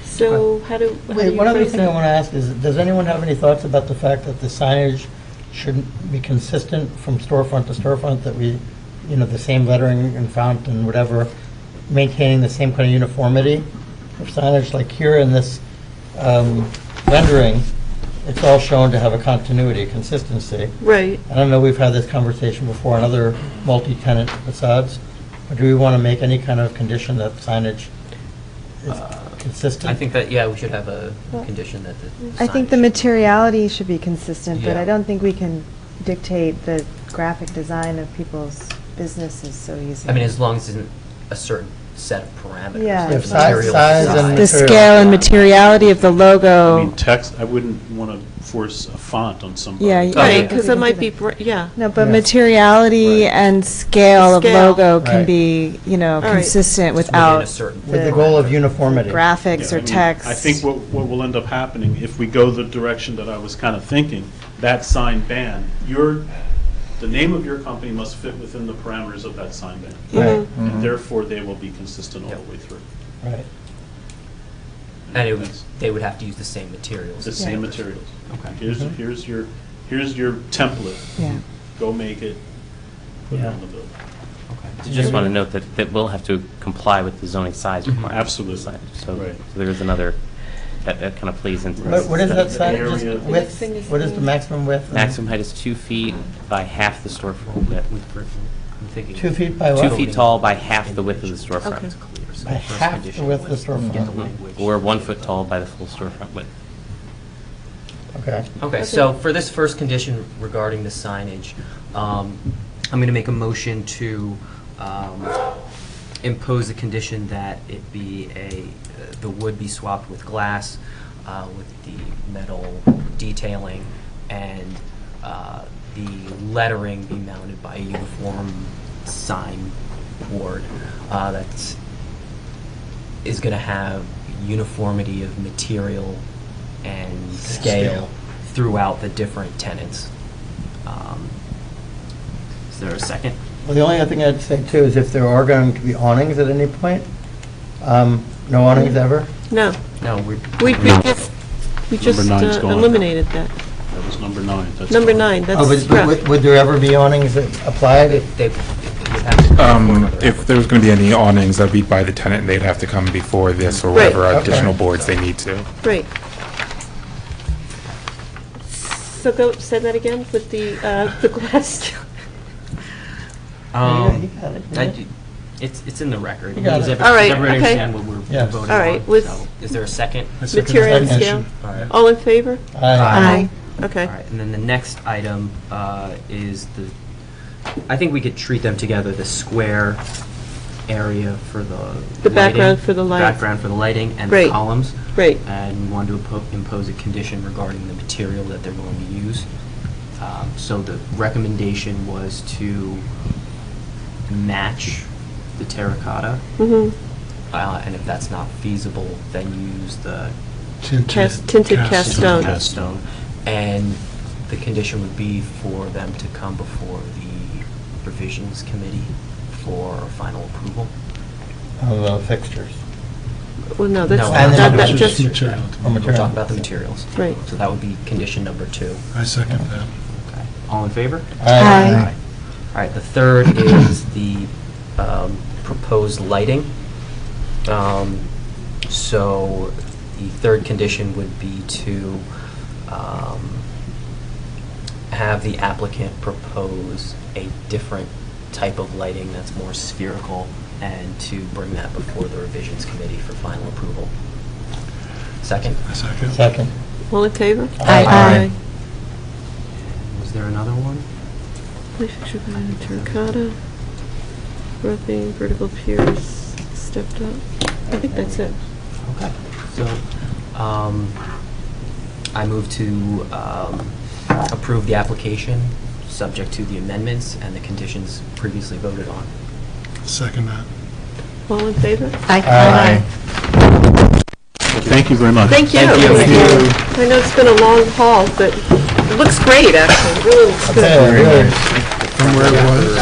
So how do Wait, you one other phrase thing I it? want to ask is, does anyone have any thoughts about the fact that the signage shouldn't be consistent from storefront to storefront, that we, the same lettering and font and whatever, maintaining the same kind of uniformity of signage? Like here in this rendering, it's all shown to have a continuity, consistency. Right. I don't know, we've had this conversation before on other multi-tenant facades, but do we want to make any kind of condition that signage is consistent? I think that, we should have a condition that the I think the signage- materiality should be consistent, but Yeah. I don't think we can dictate the graphic design of people's businesses so easily. I mean, as long as it's in a certain set of parameters. Yeah. like Yeah, the size material and size. The material. scale and materiality of the I logo. mean, text, I wouldn't want to force a font on somebody. Yeah, Right, yeah. because it might be, yeah. No, but Yeah. materiality Right. and scale of Scale. logo can Right. be, right. consistent It's within without a certain. With the goal of uniformity. graphics Yeah, or I mean, text. I think what will end up happening, if we go the direction that I was kind of thinking, that sign ban, the name of your company must fit within the parameters of that sign ban. Right, And therefore, they will be consistent all the way through. right. And they would have to use the same materials. The same materials. Okay. Here's your template. Yeah. Go make it, put it Yeah. on the building. I just want to note that we'll have to comply with the zoning size requirements. Absolutely. of the signage. So Right. so there is another, that kind of plays into this. What is that sign, area- just The next width? thing is What is the- the maximum width? Maximum height is 2 feet by half the storefront width. I'm thinking. 2 feet by 2 what? feet tall by half the width of the Okay. storefront. So By the first half the condition width of was the to get the storefront. language. Or 1 foot tall by the full storefront width. Okay. Okay, so for this first condition regarding the signage, I'm going to make a motion to impose a condition that it be the wood be swapped with glass, with the metal detailing, and the lettering be mounted by a uniform sign board that is going to have uniformity of material and scale throughout the different tenants. Is there a second? Well, the only other thing I'd say too is if there are going to be awnings at any point, no awnings ever? No, No, we just nine's gone. eliminated that. That was number 9. That's Number fine. 9, Oh, that's but scrap. would there ever be awnings that applied? they would have to. come before If there was going to be any awnings, that'd be by the tenant, and they'd have to come before this or Right. whatever Okay. additional boards they need to. Right. So say that again with the glass. You got it, yeah. It's in the record. You got Does it. every- All right, does everybody okay. understand what we're Yes. voting All right, on? with- So, is there a second? Material and scale. All right. All in favor? Aye. Okay. All right, and then the next item is I think we could treat them together, the square area for the lighting. background for the light. Background for the lighting and the Great. columns. Great. And we wanted to impose a condition regarding the material that they're going to use. So the recommendation was to match the terracotta. Mm-hmm. And if that's not feasible, then use the Tinted cast stone. cast stone. And the condition would be for them to come before the revisions committee for final approval. Of fixtures. Well, no, that's No, that just, Material. Or We'll material. talk about the materials. right. So that would be condition number 2. I second that. Okay. All in favor? Aye. All right, the third is the proposed lighting. So the third condition would be to have the applicant propose a different type of lighting that's more spherical and to bring that before the revisions committee for final approval. Second? I second. Second. All in favor? Aye. Was there another one? Please fixture by terracotta, roughing, vertical piers, stepped up. I think that's it. Okay, so, I move to approve the application, subject to the amendments and the conditions previously voted on. Second that. All in favor? Aye. Thank you very much. Thank you. I know it's been a long haul, but it looks great, actually. It really looks good. Really. From where it was.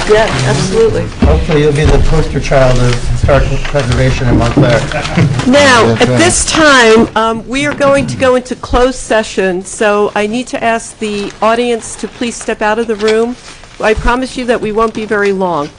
Yeah, absolutely. Hopefully you'll be the poster child of historic preservation in Montclair. Now, at this time, we are going to go into closed session, so I need to ask the audience to please step out of the room. I promise you that we won't be very long.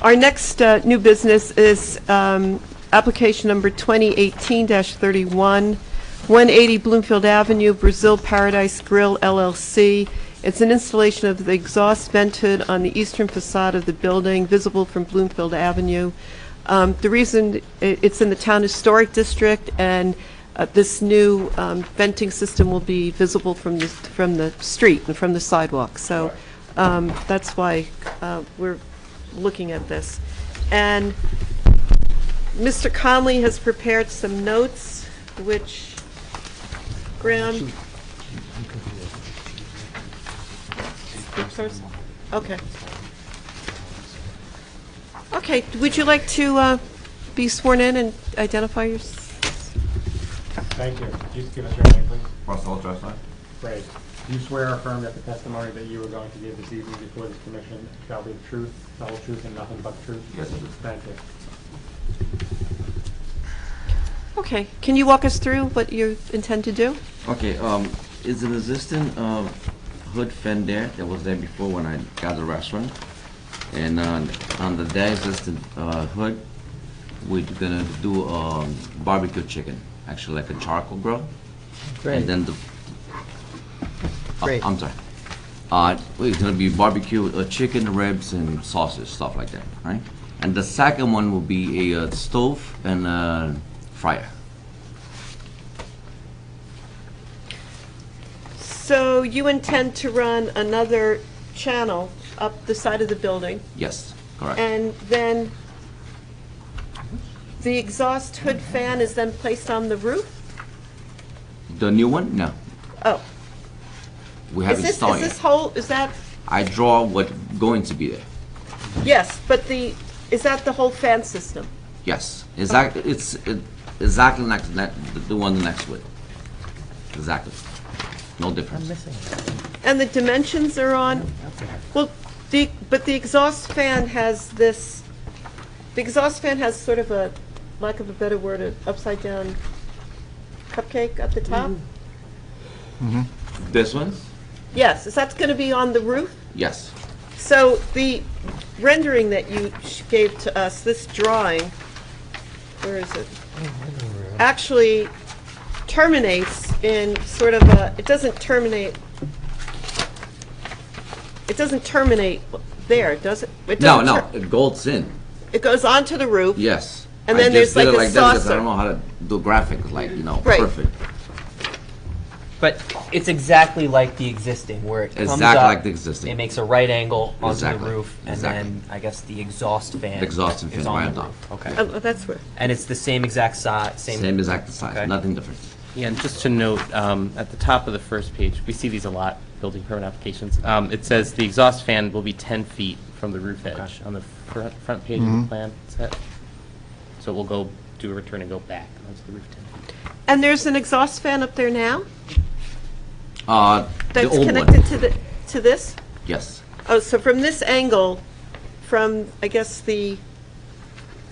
Our next new business is application number 2018-31, 180 Bloomfield Avenue, Brazil Paradise Grill LLC. It's an installation of the exhaust vent hood on the eastern facade of the building, visible from Bloomfield Avenue. The reason it's in the Town Historic District, and this new venting system will be visible from the street and from the sidewalk. So that's why we're looking at this. And Mr. Conley has prepared some notes, which Graham. Okay. Okay, would you like to be sworn in and identify yourself? Thank you. Could you just give us your name, please? Russell Dressler. Great. Do you swear or affirm that the testimony that you are going to give this evening before this commission shall be the truth, the whole truth, and nothing but the truth? Yes, I do. Thank you. Okay, can you walk us through what you intend to do? Okay, is an existing hood fan there that was there before when I got the restaurant. And on the there existing hood, we're gonna do barbecue chicken, actually like a charcoal grill. Great. And then the Great. I'm sorry. It's gonna be barbecue chicken, ribs, and sausage, stuff like that, right? And the second one will be a stove and fryer. So you intend to run another channel up the side of the building, Yes, correct. and then the exhaust hood fan is then placed on the roof? The new one? No. Oh. We haven't installed Is this yet. whole, is that, I draw what's going to be there. yes, but is that the whole fan system? Yes, exactly. It's exactly next the one next to it. Exactly. No difference. And the dimensions are on, well, but the exhaust fan has this, the exhaust fan has sort of a, lack of a better word, an upside down cupcake at the top? This one? Yes, is that going to be on the roof? Yes. So the rendering that you gave to us, this drawing, where is it? Actually terminates in sort of a, it doesn't terminate there, does it? It No, doesn't it goes in. It goes onto the roof. Yes. And then I there's just did like it a like that because I saucer. don't know how to do graphics like, Right. perfect. But it's exactly like the existing, where it comes Exactly up, like the existing. it makes a right angle onto Exactly. the roof, and Exactly. then I guess the exhaust fan The exhaust fan is right on on the top. roof. Okay. Oh, that's where. And it's the same exact size, Same exact size, Okay. nothing different. Yeah, and just to note, at the top of the first page, we see these a lot, building permit applications. It says the exhaust fan will be 10 feet from the roof edge on the front page of the plan set. So it will go, do a return and go back onto the roof 10 feet. And there's an exhaust fan up there now The that's old connected one. to this? Yes. Oh, so from this angle, from, I guess, the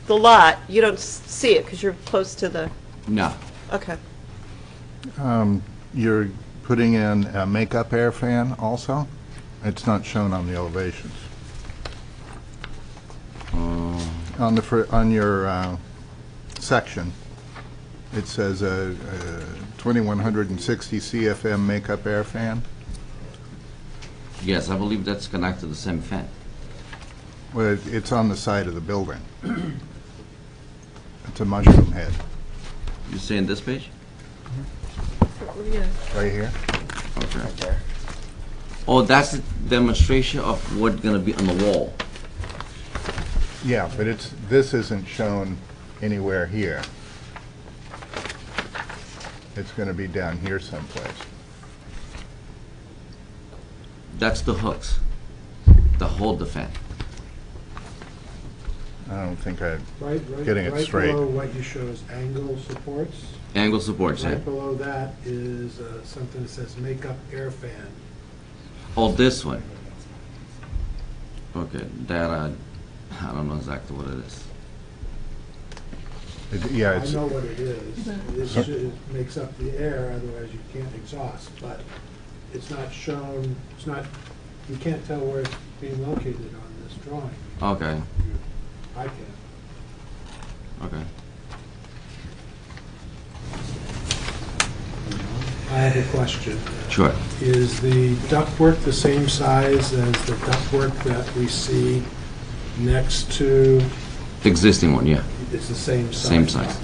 lot, you don't see it because you're close to the, No. okay. You're putting in a makeup air fan also? It's not shown on the elevations. On your section, it says a 2160 CFM makeup air fan. Yes, I believe that's connected to the same fan. Well, it's on the side of the building. It's a mushroom head. You saying this page? Yeah. Right here? Okay. Oh, that's a demonstration of what's gonna be on the wall. Yeah, but this isn't shown anywhere here. It's gonna be down here someplace. That's the hooks that hold the fan. I don't think I'm Right, getting it straight. Right below what you show is angle supports. Angle supports, yeah. Right below that is something that says makeup air fan. Oh, this one. Okay, that I don't know exactly what it is. Yeah, I it's, know what it is. It makes up the air, otherwise you can't exhaust, but it's not shown, you can't tell where it's being located on this drawing. Okay, I can. okay. I have a question. Sure. Is the ductwork the same size as the ductwork that we see next to, Existing one, yeah. it's the same size? Same size.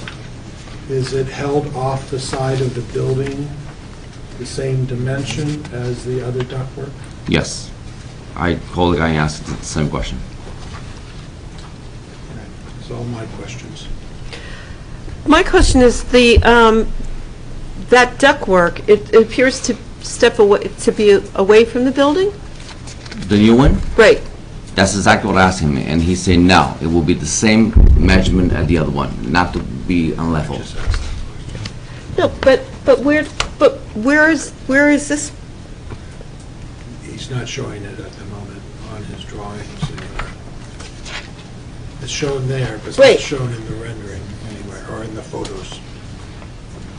Is it held off the side of the building, the same dimension as the other ductwork? Yes. I called the guy and asked the same question. That's all my questions. My question is that ductwork, it appears to be away from the building? The new one? Right. That's exactly what I asked him, and he said no, it will be the same measurement as the other one, not to be unlevel. No, but where is this? He's not showing it at the moment on his drawings anywhere. It's shown there, but it's Right. not shown in the rendering anywhere, or in the photos.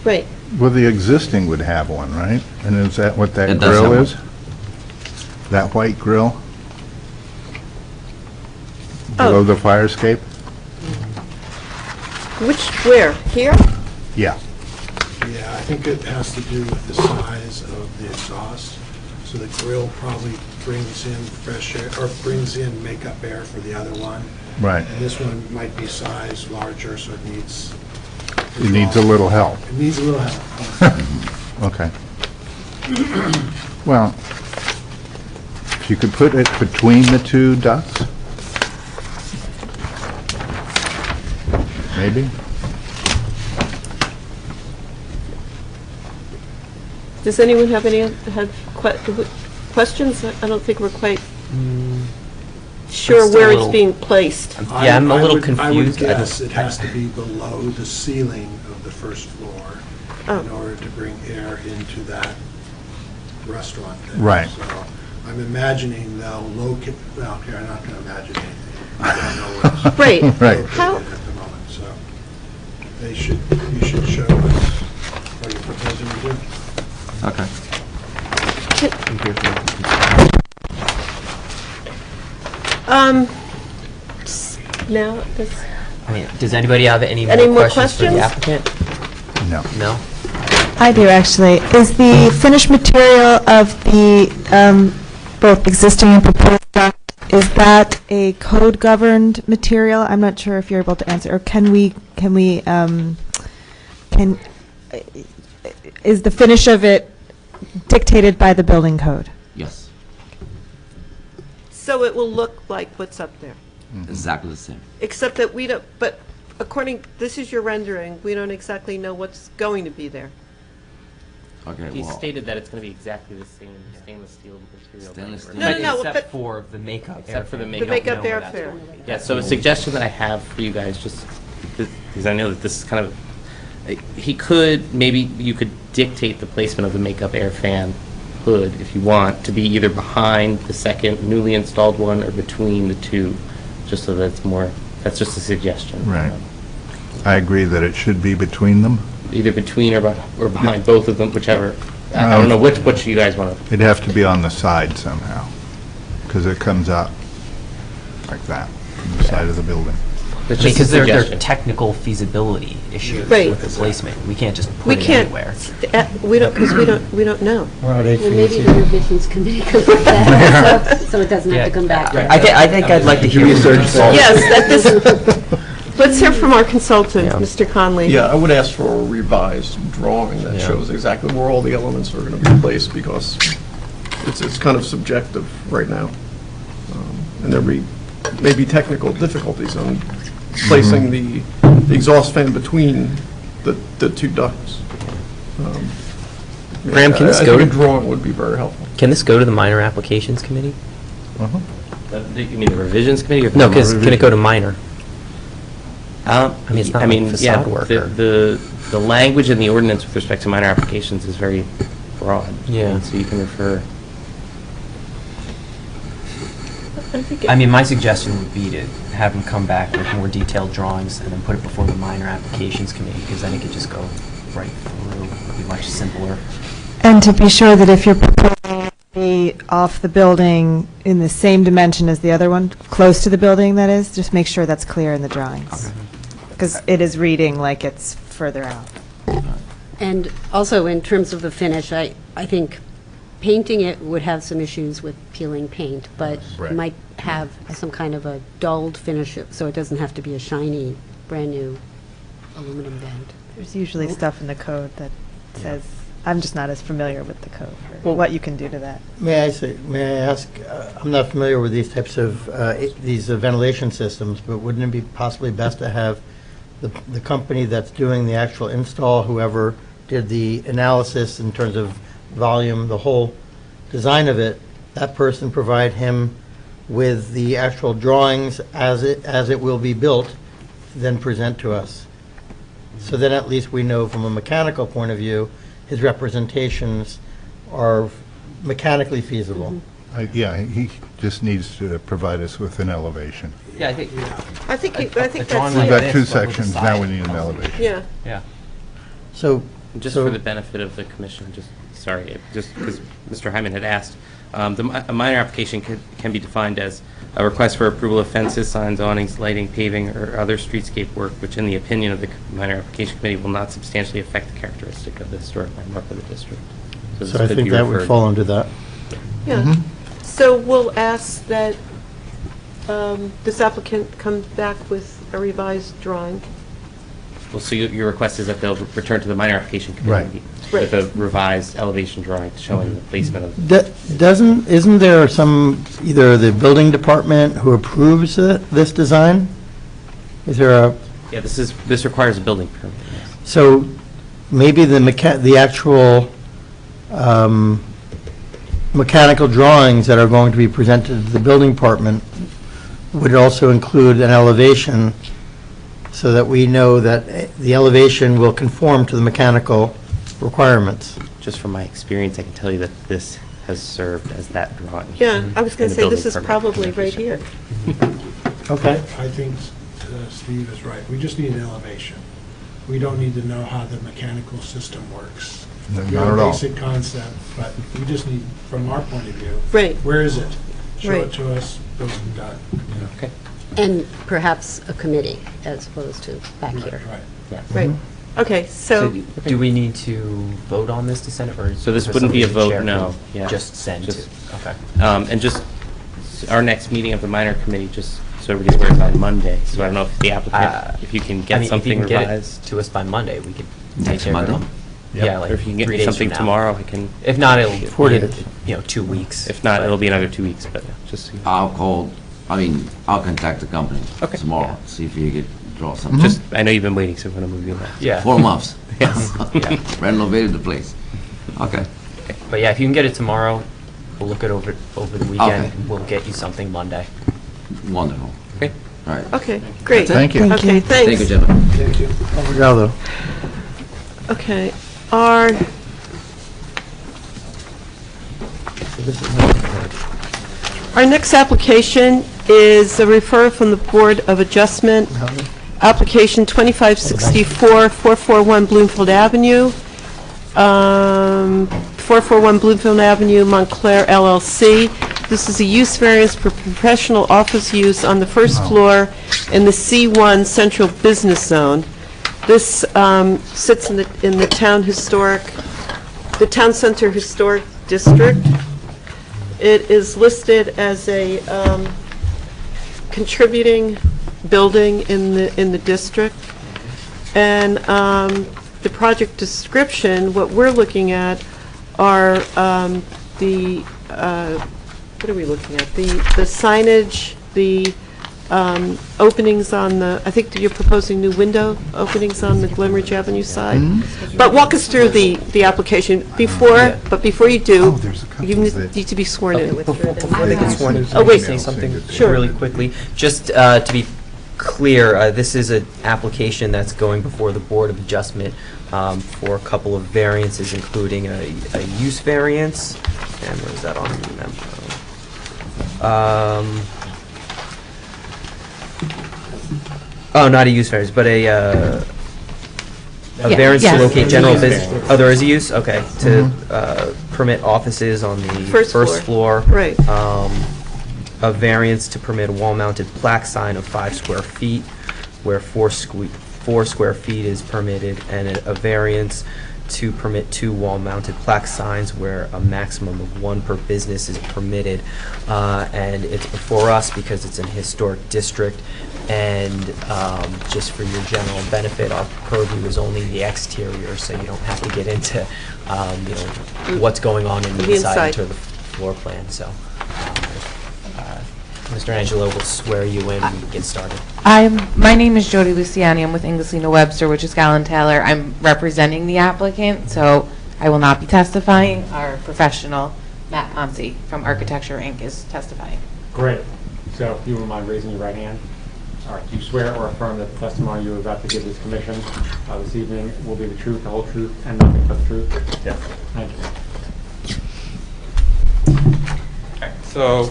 Right. well, the existing would have one, right? And is that what that It does grill have is? That white grill? Below the fire escape? Where? Here? Yeah. Yeah, I think it has to do with the size of the exhaust. So the grill probably brings in fresh air, or brings in makeup air for the other one. Right. And this one might be sized larger, so it needs... It needs a little help. It needs a little help. Okay. Well, if you could put it between the two ducts? Maybe? Does anyone have questions? I don't think we're quite sure I'm still where a it's little- being placed. Yeah, I'm a little I would confused. I don't- guess it has to be below the ceiling of the first floor in Oh. order to bring air into that restaurant there. Right. So I'm imagining they'll locate, well, here, I'm not going to imagine anything. I don't know where it's Right. Right. located How- at the moment, so you should show us what you're proposing to do. Okay. Now, I mean, does anybody have any Any more more questions for the questions? applicant? No. No? I do, actually. Is the finished material of the both existing and proposed duct, is that a code-governed material? I'm not sure if you're able to answer. Or is the finish of it dictated by the building code? Yes, so it will look like what's up there, exactly the same. except that we don't, but this is your rendering, we don't exactly know what's going to be there. Okay, He well, stated that it's going to be exactly the same stainless steel material. Stainless that steel. we're- No, Except but- for the makeup. Except for the airfare. makeup. The makeup We don't know where airfare. that's going. Yeah, so a suggestion that I have for you guys, just because I know that this is kind of, he could, maybe you could dictate the placement of the makeup air fan hood, if you want, to be either behind the second newly installed one or between the two, just so that it's more, that's just a suggestion. Right. I agree that it should be between them. Either between or behind both of them, whichever. I don't know which you guys want to. It'd have to be on the side somehow, because it comes up like that, from the side of the building. It's just a Because there are suggestion. technical feasibility issues Right. with the placement. We can't just We put it can't, anywhere. we don't, because we don't know. We're out Well, maybe the revisions committee could look that up, so it doesn't have to come back. I think I'd like to hear. Yes, that this, Let's hear from our consultant, Yeah. Mr. Conley. Yeah, I would ask for a revised drawing that Yeah. shows exactly where all the elements are going to be placed, because it's kind of subjective right now. And there may be technical difficulties on placing the exhaust fan between the two ducts. Graham, can this I go think to- a drawing would be very helpful. Can this go to the minor applications committee? You mean the revisions committee? Or the No, because can it go to minor? I mean, it's not I like mean, facade yeah, work the language in the ordinance with respect to minor applications is very broad. Yeah. And so you can refer. I mean, my suggestion would be to have them come back with more detailed drawings and then put it before the minor applications committee, because then it could just go right through. It would be much simpler. And to be sure that if you're proposing to be off the building in the same dimension as the other one, close to the building, that is, just make sure that's clear in the drawings. Because it is reading like it's further out. And also, in terms of the finish, I think painting it would have some issues with peeling paint, but Right. might have some kind of a dulled finish, so it doesn't have to be a shiny, brand-new aluminum band. There's usually stuff in the code that says, I'm just not as familiar with the code, or Well- what you can do to that. May I ask, I'm not familiar with these types of, these ventilation systems, but wouldn't it be possibly best to have the company that's doing the actual install, whoever did the analysis in terms of volume, the whole design of it, that person provide him with the actual drawings as it will be built, then present to us? So then at least we know from a mechanical point of view, his representations are mechanically feasible. Yeah, he just needs to provide us with an elevation. Yeah, I think. I think A that's drawing We've like got this, two but with the sections, side now we need an elevation. elevation. Yeah. Yeah. So, Just so- for the benefit of the commission, just because Mr. Hyman had asked, a minor application can be defined as a request for approval of fences, signs, awnings, lighting, paving, or other streetscape work, which in the opinion of the minor application committee will not substantially affect the characteristic of the historic landmark of the district. this so I could think be that would referred- fall under that. Yeah. So we'll ask that this applicant come back with a revised drawing. Well, so your request is that they'll return to the minor application Right. committee with a revised elevation drawing showing the placement of. Isn't there some, either the building department who approves this design? Is there a, Yeah, this requires a building permit. Yes. so maybe the actual mechanical drawings that are going to be presented to the building department would also include an elevation, so that we know that the elevation will conform to the mechanical requirements. Just from my experience, I can tell you that this has served as that drawing. Yeah, I was going in to the say, this building is permit probably right application. here. Okay. I think Steve is right. We just need an elevation. We don't need to know how the mechanical system works. No, We not have at a all. basic concept, but we just need, from our point of view, Right. where is it? Show Right. it to us, boom, done. Okay. And perhaps a committee as opposed to back here. Right. Yeah. Right. Okay, so, Do we need to vote on this to send it, or? So this is wouldn't be a something the chair vote, no. can Yeah. Just send to, Just- okay. And just, our next meeting of the minor committee, just so everybody's aware, is on Monday. So I don't know if the applicant, if you can I get mean, something if you can revised. get it to us by Monday, we could take Next care of it. Monday? Yeah, like Or if you can 3 get days something from now. tomorrow, I can. If not, it'll, 4 be, days. 2 weeks. If not, but- it'll be another 2 weeks, but just. so you- I'll contact the company Okay. tomorrow, see if you could draw something. Just, I know you've been waiting, so we're going to move you next. Yeah. 4 months. Yes. Yeah. Renovated the place. Okay. But yeah, if you can get it tomorrow, we'll look it over the weekend. Okay. And we'll get you something Monday. Wonderful. Okay. All right. okay, great. Thank you. Okay, thanks. Thank you, gentlemen. Thank you. Obrigado. Okay, our next application is a referral from the Board of Adjustment, application 2564, 441 Bloomfield Avenue, 441 Bloomfield Avenue, Montclair LLC. This is a use variance for professional office use on the first floor in the C1 Central Business Zone. This sits in the Town Center Historic District. It is listed as a contributing building in the district. And the project description, what we're looking at are what are we looking at? The signage, the openings on the, I think you're proposing new window openings on the Glenridge Avenue side. But walk us through the application before, but before you do, you need to be sworn in. Before they get sworn in, Oh, wait. say something Sure. really quickly. Just to be clear, this is an application that's going before the Board of Adjustment for a couple of variances, including a use variance. And where's that on the memo? Oh, not a use variance, but a variance to locate general business. Oh, there is a use? Okay. To permit offices on the first floor. Right. A variance to permit a wall-mounted plaque sign of 5 square feet where 4 square feet is permitted, and a variance to permit 2 wall-mounted plaque signs where a maximum of 1 per business is permitted. And it's before us because it's an historic district, and just for your general benefit, our purview is only the exterior, so you don't have to get into what's going on in the inside to the floor plan. So Mr. Angelo will swear you in and we can get started. My name is Jody Luciani. I'm with Inglesino Webster, which is Gallon Taylor. I'm representing the applicant, so I will not be testifying. Our professional, Matt Ponce from Architecture Inc. is testifying. Great. So if you wouldn't mind raising your right hand. All right. Do you swear or affirm that the testimony you are about to give this commission this evening will be the truth, the whole truth, and nothing but the truth? Yes. Thank you. Okay. So,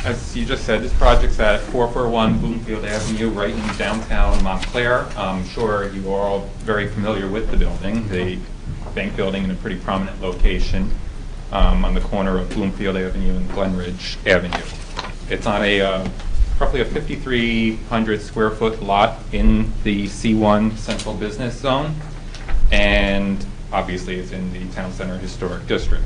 as you just said, this project's at 441 Bloomfield Avenue, right in downtown Montclair. I'm sure you are all very familiar with the building, the bank building in a pretty prominent location on the corner of Bloomfield Avenue and Glenridge Avenue. It's on a roughly a 5,300 square foot lot in the C1 Central Business Zone, and obviously it's in the Town Center Historic District.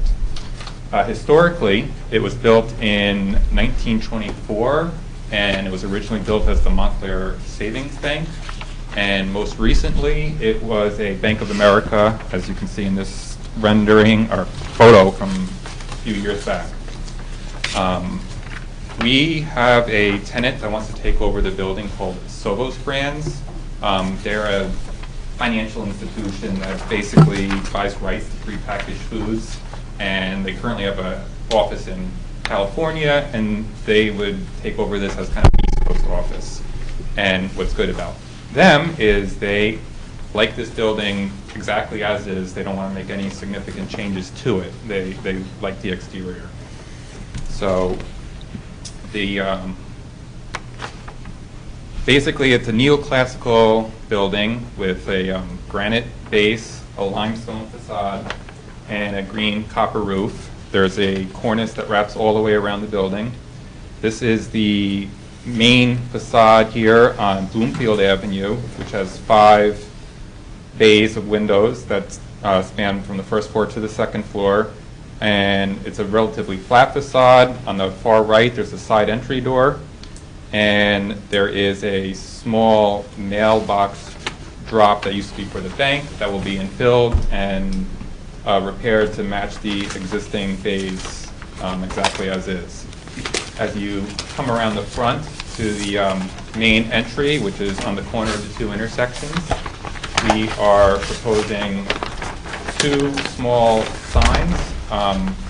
Historically, it was built in 1924, and it was originally built as the Montclair Savings Bank. And most recently, it was a Bank of America, as you can see in this rendering or photo from a few years back. We have a tenant that wants to take over the building called Sovos Brands. They're a financial institution that basically buys rice to prepackaged foods, and they currently have an office in California, and they would take over this as kind of an East Coast office. And what's good about them is they like this building exactly as is. They don't want to make any significant changes to it. They like the exterior. So basically it's a neoclassical building with a granite base, a limestone facade, and a green copper roof. There's a cornice that wraps all the way around the building. This is the main facade here on Bloomfield Avenue, which has 5 bays of windows that span from the first floor to the second floor. And it's a relatively flat facade. On the far right, there's a side entry door. And there is a small mailbox drop that used to be for the bank that will be infilled and repaired to match the existing bays exactly as is. As you come around the front to the main entry, which is on the corner of the 2 intersections, we are proposing 2 small signs,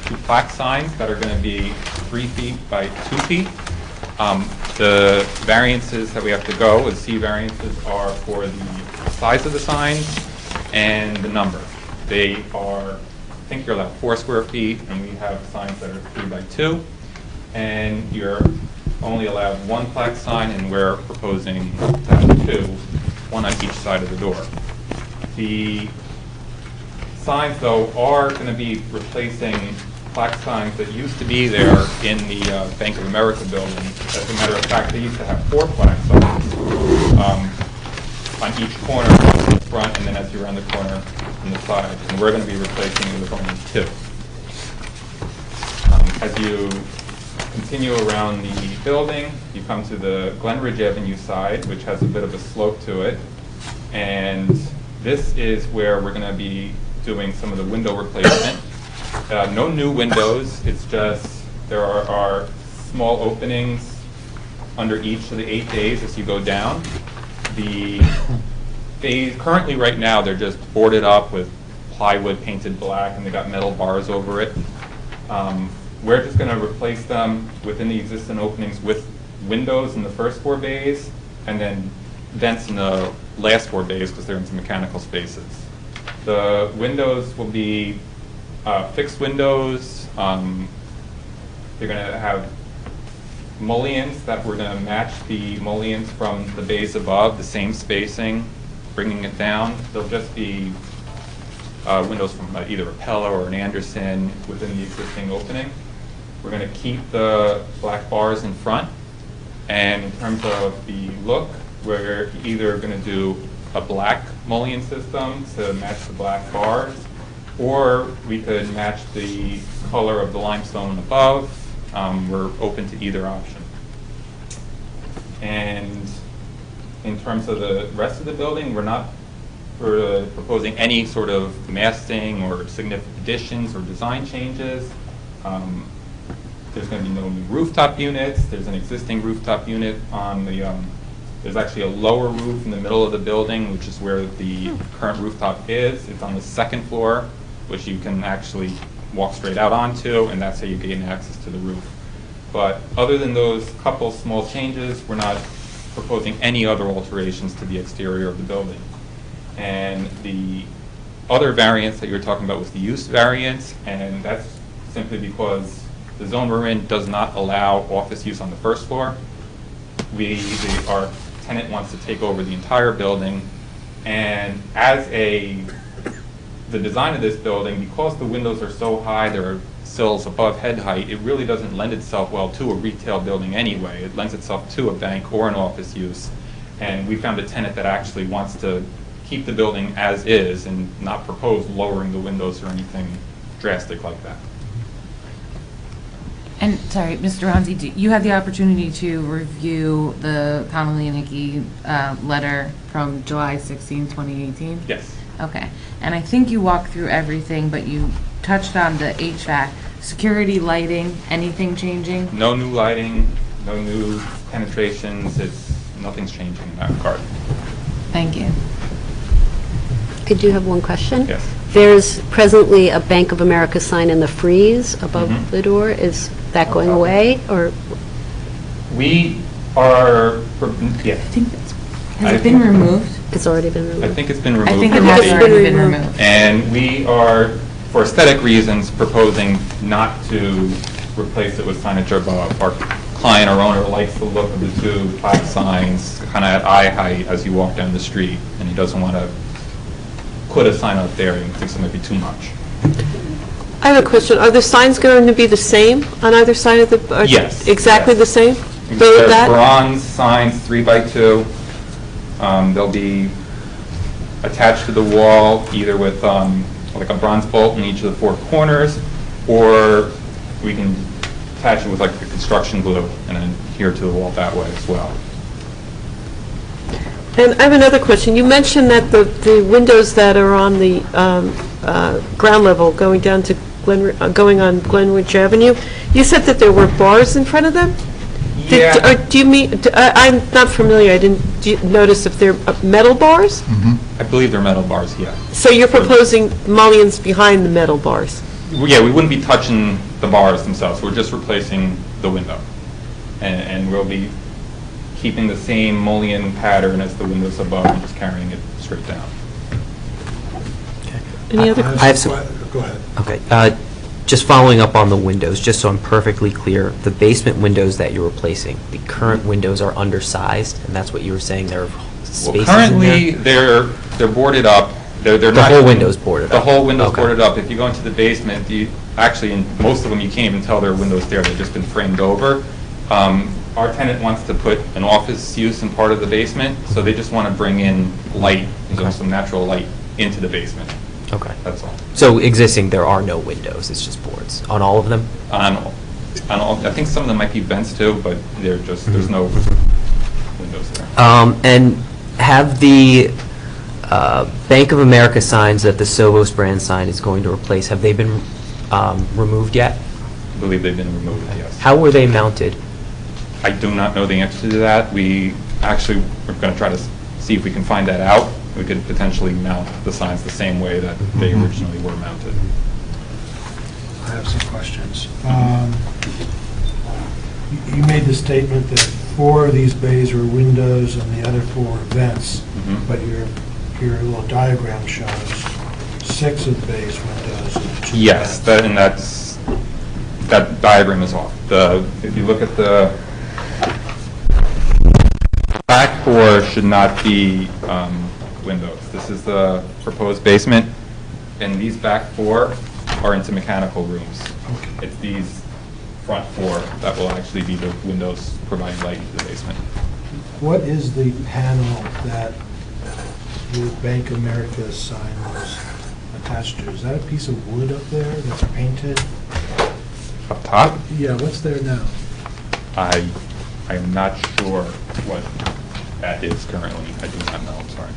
2 plaque signs that are going to be 3 feet by 2 feet. The variances that we have to go, the C variances, are for the size of the signs and the number. They are, I think you're allowed 4 square feet, and we have signs that are 3 by 2. And you're only allowed 1 plaque sign, and we're proposing to have 2, 1 on each side of the door. The signs, though, are going to be replacing plaque signs that used to be there in the Bank of America building. As a matter of fact, they used to have 4 plaque signs on each corner, in the front, and then as you round the corner on the side. And we're going to be replacing it with only 2. As you continue around the building. You come to the Glenridge Avenue side, which has a bit of a slope to it. And this is where we're going to be doing some of the window replacement. No new windows. It's just there are small openings under each of the 8 bays as you go down. The bays, currently right now, they're just boarded up with plywood painted black, and they got metal bars over it. We're just going to replace them within the existing openings with windows in the first 4 bays, and then vents in the last 4 bays because they're into mechanical spaces. The windows will be fixed windows. They're going to have mullions that we're going to match the mullions from the bays above, the same spacing, bringing it down. They'll just be windows from either a Pella or an Anderson within the existing opening. We're going to keep the black bars in front. And in terms of the look, we're either going to do a black mullion system to match the black bars, or we could match the color of the limestone above. We're open to either option. And in terms of the rest of the building, we're not proposing any sort of massing or significant additions or design changes. There's going to be no new rooftop units. There's an existing rooftop unit on the, there's actually a lower roof in the middle of the building, which is where the current rooftop is. It's on the 2nd floor, which you can actually walk straight out onto, and that's how you gain access to the roof. But other than those couple small changes, we're not proposing any other alterations to the exterior of the building. And the other variance that you were talking about was the use variance, and that's simply because the zone we're in does not allow office use on the 1st floor. Our tenant wants to take over the entire building, and as the design of this building, because the windows are so high, there are sills above head height, it really doesn't lend itself well to a retail building anyway. It lends itself to a bank or an office use. And we found a tenant that actually wants to keep the building as is and not propose lowering the windows or anything drastic like that. And, sorry, Mr. Ronzi, you had the opportunity to review the Connolly and Hickey letter from July 16, 2018? Yes. Okay. And I think you walked through everything, but you touched on the HVAC. Security, lighting, anything changing? No new lighting, no new penetrations. Nothing's changing in that regard. Thank you. I do have one question. Yes. There's presently a Bank of America sign in the frieze above the door. Is that going away, or? We are, yeah. Has it been removed? It's already been removed. I think it's been removed. I think it has already been removed. And we are, for aesthetic reasons, proposing not to replace it with signage above. Our client, our owner, likes the look of the 2 plaque signs kind of at eye height as you walk down the street, and he doesn't want to put a sign up there. He thinks it might be too much. I have a question. Are the signs going to be the same on either side of the? Yes. Exactly yes. the same? They're bronze signs, 3x2. They'll be attached to the wall either with like a bronze bolt in each of the 4 corners, or we can attach it with like the construction glue and then adhere to the wall that way as well. And I have another question. You mentioned that the windows that are on the ground level going down to going on Glenridge Avenue, you said that there were bars in front of them? Yeah. Do you mean, I'm not familiar, I didn't notice if they're metal bars? I believe they're metal bars, yeah. So you're proposing mullions behind the metal bars? Yeah, we wouldn't be touching the bars themselves. We're just replacing the window. And we'll be keeping the same mullion pattern as the windows above and just carrying it straight down. Any other questions? I have some. Go ahead. Okay. Just following up on the windows, just so I'm perfectly clear, the basement windows that you're replacing, the current windows are undersized, and that's what you were saying, there are spaces currently, in there? they're boarded up. They're the not whole even- window's boarded The up? whole window's Okay. boarded up. If you go into the basement, actually, in most of them, you can't even tell there are windows there. They've just been framed over. Our tenant wants to put an office use in part of the basement, so they just want to bring in light, some natural light into the basement. Okay. That's all. So existing, there are no windows, it's just boards, on all of them? On I think some of them might be vents too, but they're just, there's no windows there. And have the Bank of America signs that the Sovos brand sign is going to replace, have they been removed yet? I believe they've been removed, yes. How were they mounted? I do not know the answer to that. We actually, we're going to try to see if we can find that out. We could potentially mount the signs the same way that they originally were mounted. I have some questions. You made the statement that 4 of these bays were windows and the other 4 were vents, but your little diagram shows 6 of the bays windows and 2 Yes, vents. that diagram is off. If you look at the back 4 should not be windows. This is the proposed basement, and these back 4 are into mechanical rooms. It's these front 4 that will actually be the windows providing light into the basement. What is the panel that the Bank of America sign was attached to? Is that a piece of wood up there that's painted? Up top? Yeah, what's there now? I am not sure what that is currently. I do not know, I'm sorry.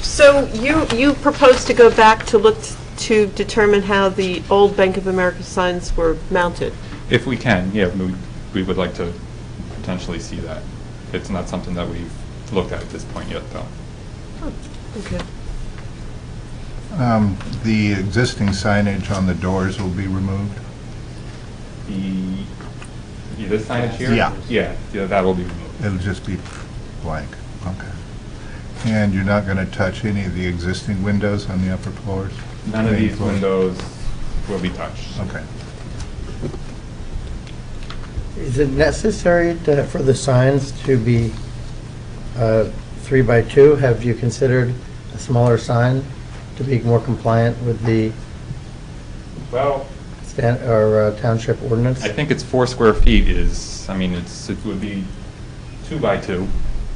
So you propose to go back to look to determine how the old Bank of America signs were mounted? If we can, yeah, we would like to potentially see that. It's not something that we've looked at this point yet, though. Oh, okay. The existing signage on the doors will be removed? This signage here? Yeah. Yeah, that will be removed. It'll just be blank, okay. And you're not going to touch any of the existing windows on the upper floors? None of Main these floors? windows will be touched. Okay. Is it necessary for the signs to be 3 by 2? Have you considered a smaller sign to be more compliant with the Well, township ordinance? I think it's 4 square feet is, I mean, it would be 2 by 2.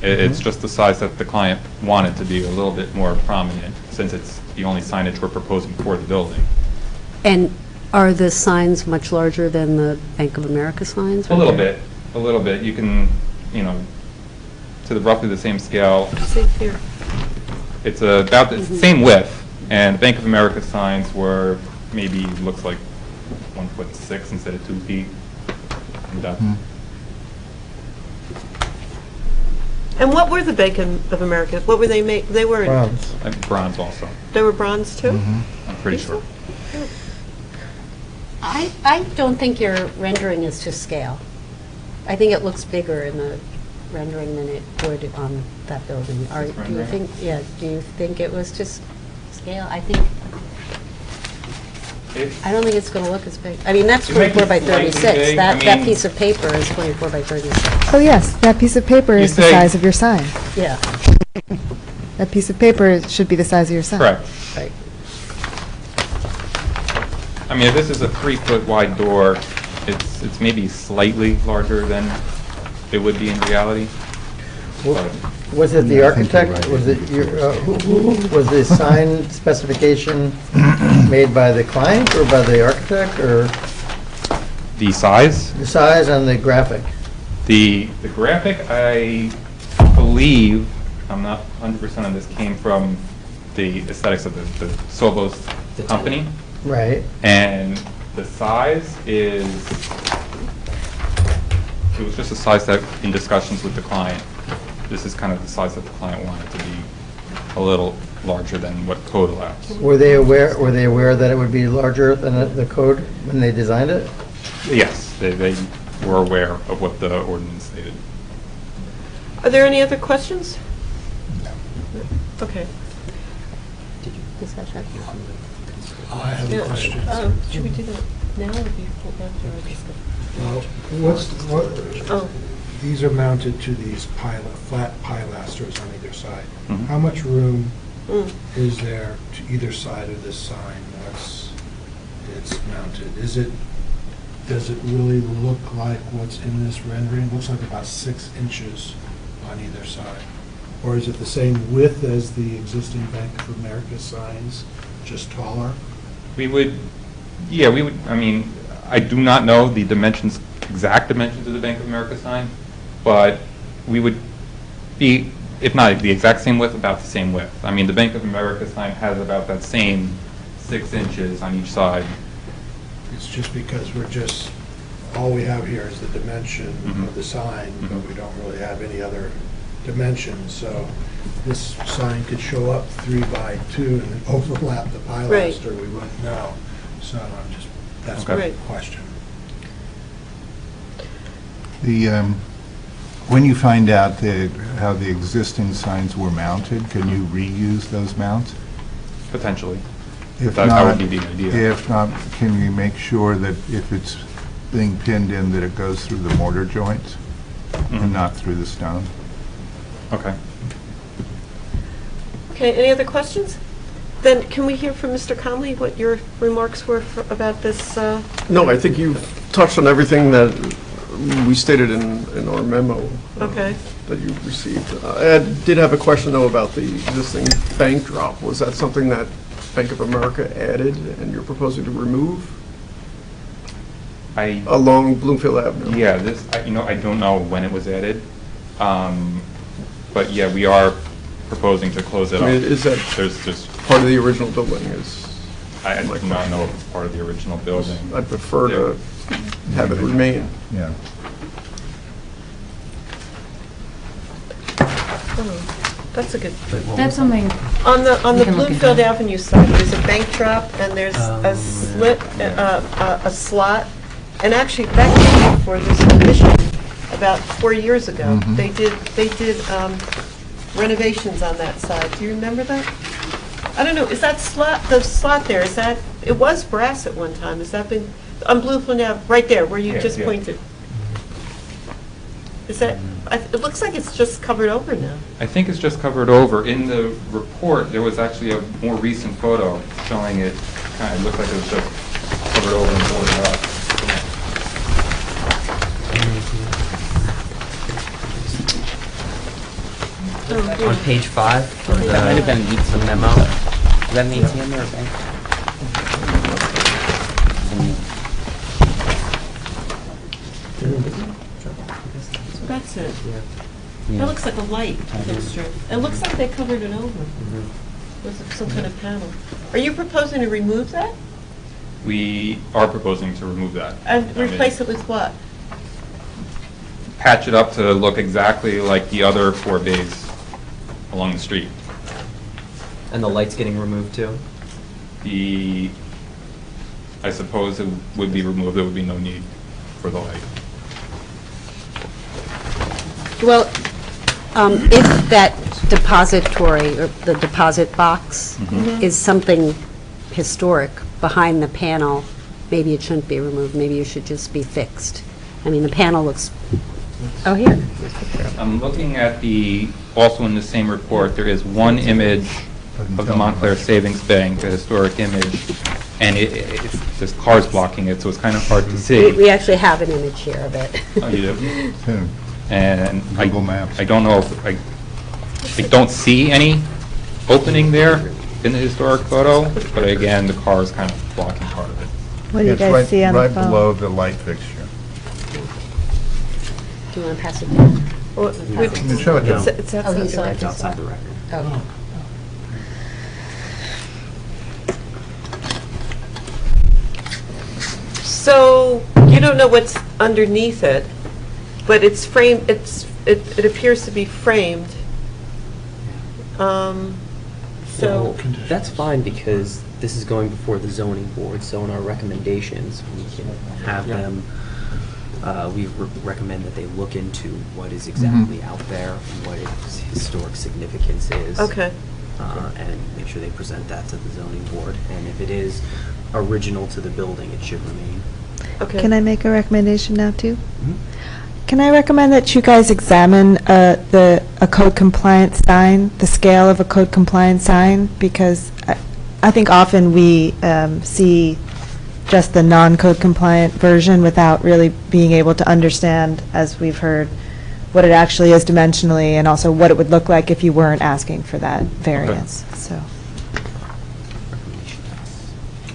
It's just the size that the client wanted to be a little bit more prominent, since it's the only signage we're proposing for the building. And are the signs much larger than the Bank of America signs? A little bit. You can, to roughly the same scale. See here. It's about the same width, and Bank of America signs were maybe, looks like 1'6" instead of 2 feet in depth. And what were the Bank of America? What were they made? They were Bronze. Bronze also. They were bronze too. I'm pretty sure. I don't think your rendering is to scale. I think it looks bigger in the rendering than it would on that building. Do you think? Yeah. Do you think it was to scale? I think. I don't think it's going to look as big. I mean, that's 24 by 36. That piece of paper is 24 by 36. Oh, yes, that piece of paper is the size of your sign. Yeah. That piece of paper should be the size of your sign. Correct. Right. I mean, if this is a 3-foot wide door, it's maybe slightly larger than it would be in reality. But Was it the architect? Was it was the sign specification made by the client or by the architect, or the size? the size and the graphic? The graphic, I believe, I'm not 100% on this, came from the aesthetics of the Sovos company. Right. And the size is, it was just a size that, in discussions with the client, this is kind of the size that the client wanted to be a little larger than what code allows. Were they aware that it would be larger than the code when they designed it? Yes, they were aware of what the ordinance stated. Are there any other questions? Okay. Discussion. I have a question. Should we do that now or before after our discussion? What? These are mounted to these flat pilasters on either side. How much room is there to either side of this sign once it's mounted? Is it does it really look like what's in this rendering? It looks like about 6 inches on either side. Or is it the same width as the existing Bank of America signs, just taller? We would, I mean, I do not know the dimensions, exact dimensions of the Bank of America sign, but we would be, if not the exact same width, about the same width. I mean, the Bank of America sign has about that same 6 inches on each side. It's just because all we have here is the dimension of the sign, but we don't really have any other dimensions. So this sign could show up 3 by 2 and overlap the pilaster, we wouldn't know. So that's my question. When you find out how the existing signs were mounted, can you reuse those mounts? Potentially. That would be the idea. If not, can you make sure that if it's being pinned in, that it goes through the mortar joints and not through the stone? Okay. Okay, any other questions? Then can we hear from Mr. Conley what your remarks were about this? No, I think you've touched on everything that we stated in our memo that you received. I did have a question, though, about the existing bank drop. Was that something that Bank of America added and you're proposing to remove along Bloomfield Avenue? Yeah, I don't know when it was added, but yeah, we are proposing to close it I mean, up. is that there's part of the original building? I do not know if it's part of the original building. I'd prefer to have it remain. Yeah. That's a good. That's something. On the we can look Bloomfield into. Avenue side, there's a bank drop and there's a slit, a slot. And actually, that came before this commission about 4 years ago. They did renovations on that side. Do you remember that? I don't know. Is that the slot there? Is that? It was brass at one time. Has that been on Bloomfield Ave, right there where you just pointed? Is that? It looks like it's just covered over now. I think it's just covered over. In the report, there was actually a more recent photo showing it. Kind of looked like it was just covered over and boarded up. On page 5, That might have been some memo. Is that an ATM or a bank? That's it. That looks like a light fixture. It looks like they covered it over with some kind of panel. Are you proposing to remove that? We are proposing to remove that. And replace it with what? Patch it up to look exactly like the other 4 bays along the street. And the light's getting removed too? I suppose it would be removed. There would be no need for the light. Well, if that depository, or the deposit box, is something historic behind the panel, maybe it shouldn't be removed, maybe it should just be fixed. I mean, the panel looks, oh, here. I'm looking at also in the same report, there is one image of the Montclair Savings Bank, the historic image, and there's cars blocking it, so it's kind of hard to see. We actually have an image here of it. Oh, you do? Yeah. And Google Maps. I don't know if, I don't see any opening there in the historic photo, but again, the car is kind of blocking part of it. What do you It's guys see on the right phone? below the light fixture. Do you want to pass it down? Well, Can you show it down? It's outside he's the on- record. Outside the record. Oh. So you don't know what's underneath it, but it's framed. It appears to be framed. So That's fine because this is going before the zoning board, so in our recommendations, we can have them, we recommend that they look into what is exactly out there and what its historic significance is. Okay. And make sure they present that to the zoning board. And if it is original to the building, it should remain. Okay. Can I make a recommendation now, too? Can I recommend that you guys examine a code compliant sign, the scale of a code compliant sign? Because I think often we see just the non-code compliant version without really being able to understand, as we've heard, what it actually is dimensionally and also what it would look like if you weren't asking for that variance, so.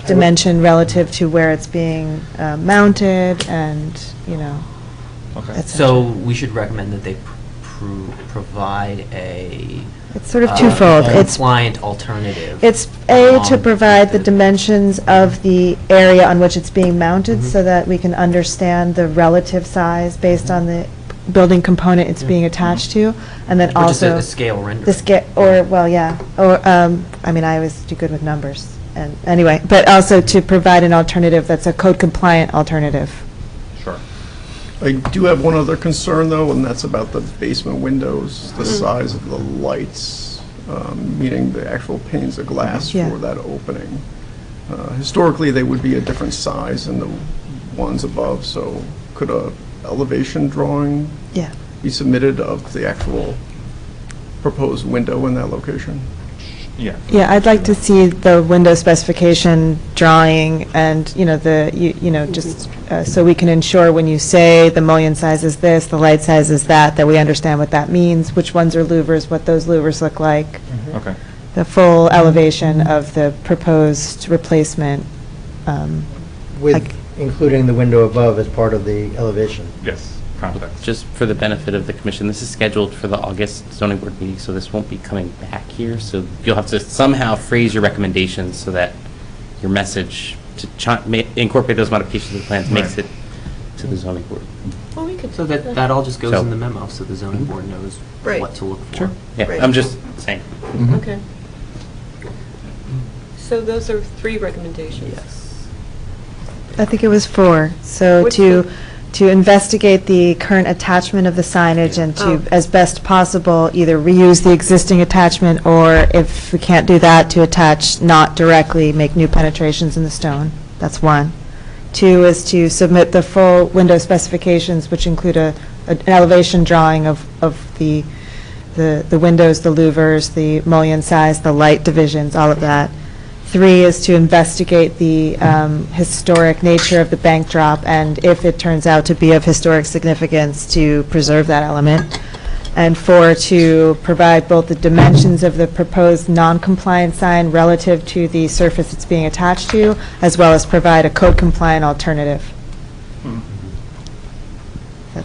Dimension relative to where it's being mounted and, you know, Okay. et cetera. So we should recommend that they provide a. It's sort of twofold. It's compliant alternative. It's to provide the dimensions of the area on which it's being mounted so that we can understand the relative size based on the building component it's being attached to, and then Or just also. a scale rendering. The scale, or, well, yeah, or, I mean, I always do good with numbers, and, anyway, but also to provide an alternative that's a code-compliant alternative. Sure. I do have one other concern, though, and that's about the basement windows, the size of the lights, meaning the actual panes of glass Yeah. for that opening. Historically, they would be a different size than the ones above, so could a elevation drawing Yeah. be submitted of the actual proposed window in that location? Yeah. Yeah, I'd like to see the window specification drawing and, you know, just so we can ensure when you say the mullion size is this, the light size is that we understand what that means, which ones are louvers, what those louvers look like. Okay. The full elevation of the proposed replacement. With including the window above as part of the elevation. Yes, context. Just for the benefit of the commission, this is scheduled for the August zoning board meeting, so this won't be coming back here. So you'll have to somehow phrase your recommendations so that your message to incorporate those modifications of the plans makes it to the zoning board. Well, we could. So that all just goes So- in the memo, so the zoning board knows Right. what to look for. Sure. Yeah, Right. I'm just saying. Okay. So those are 3 recommendations? Yes. I think it was 4. So What's to investigate the current attachment of the signage and to, Oh. as best possible, either reuse the existing attachment or if we can't do that, to attach not directly, make new penetrations in the stone. That's 1. 2 is to submit the full window specifications, which include an elevation drawing of the windows, the louvers, the mullion size, the light divisions, all of that. 3 is to investigate the historic nature of the bank drop, and if it turns out to be of historic significance, to preserve that element. And 4, to provide both the dimensions of the proposed non-compliant sign relative to the surface it's being attached to, as well as provide a code-compliant alternative. Does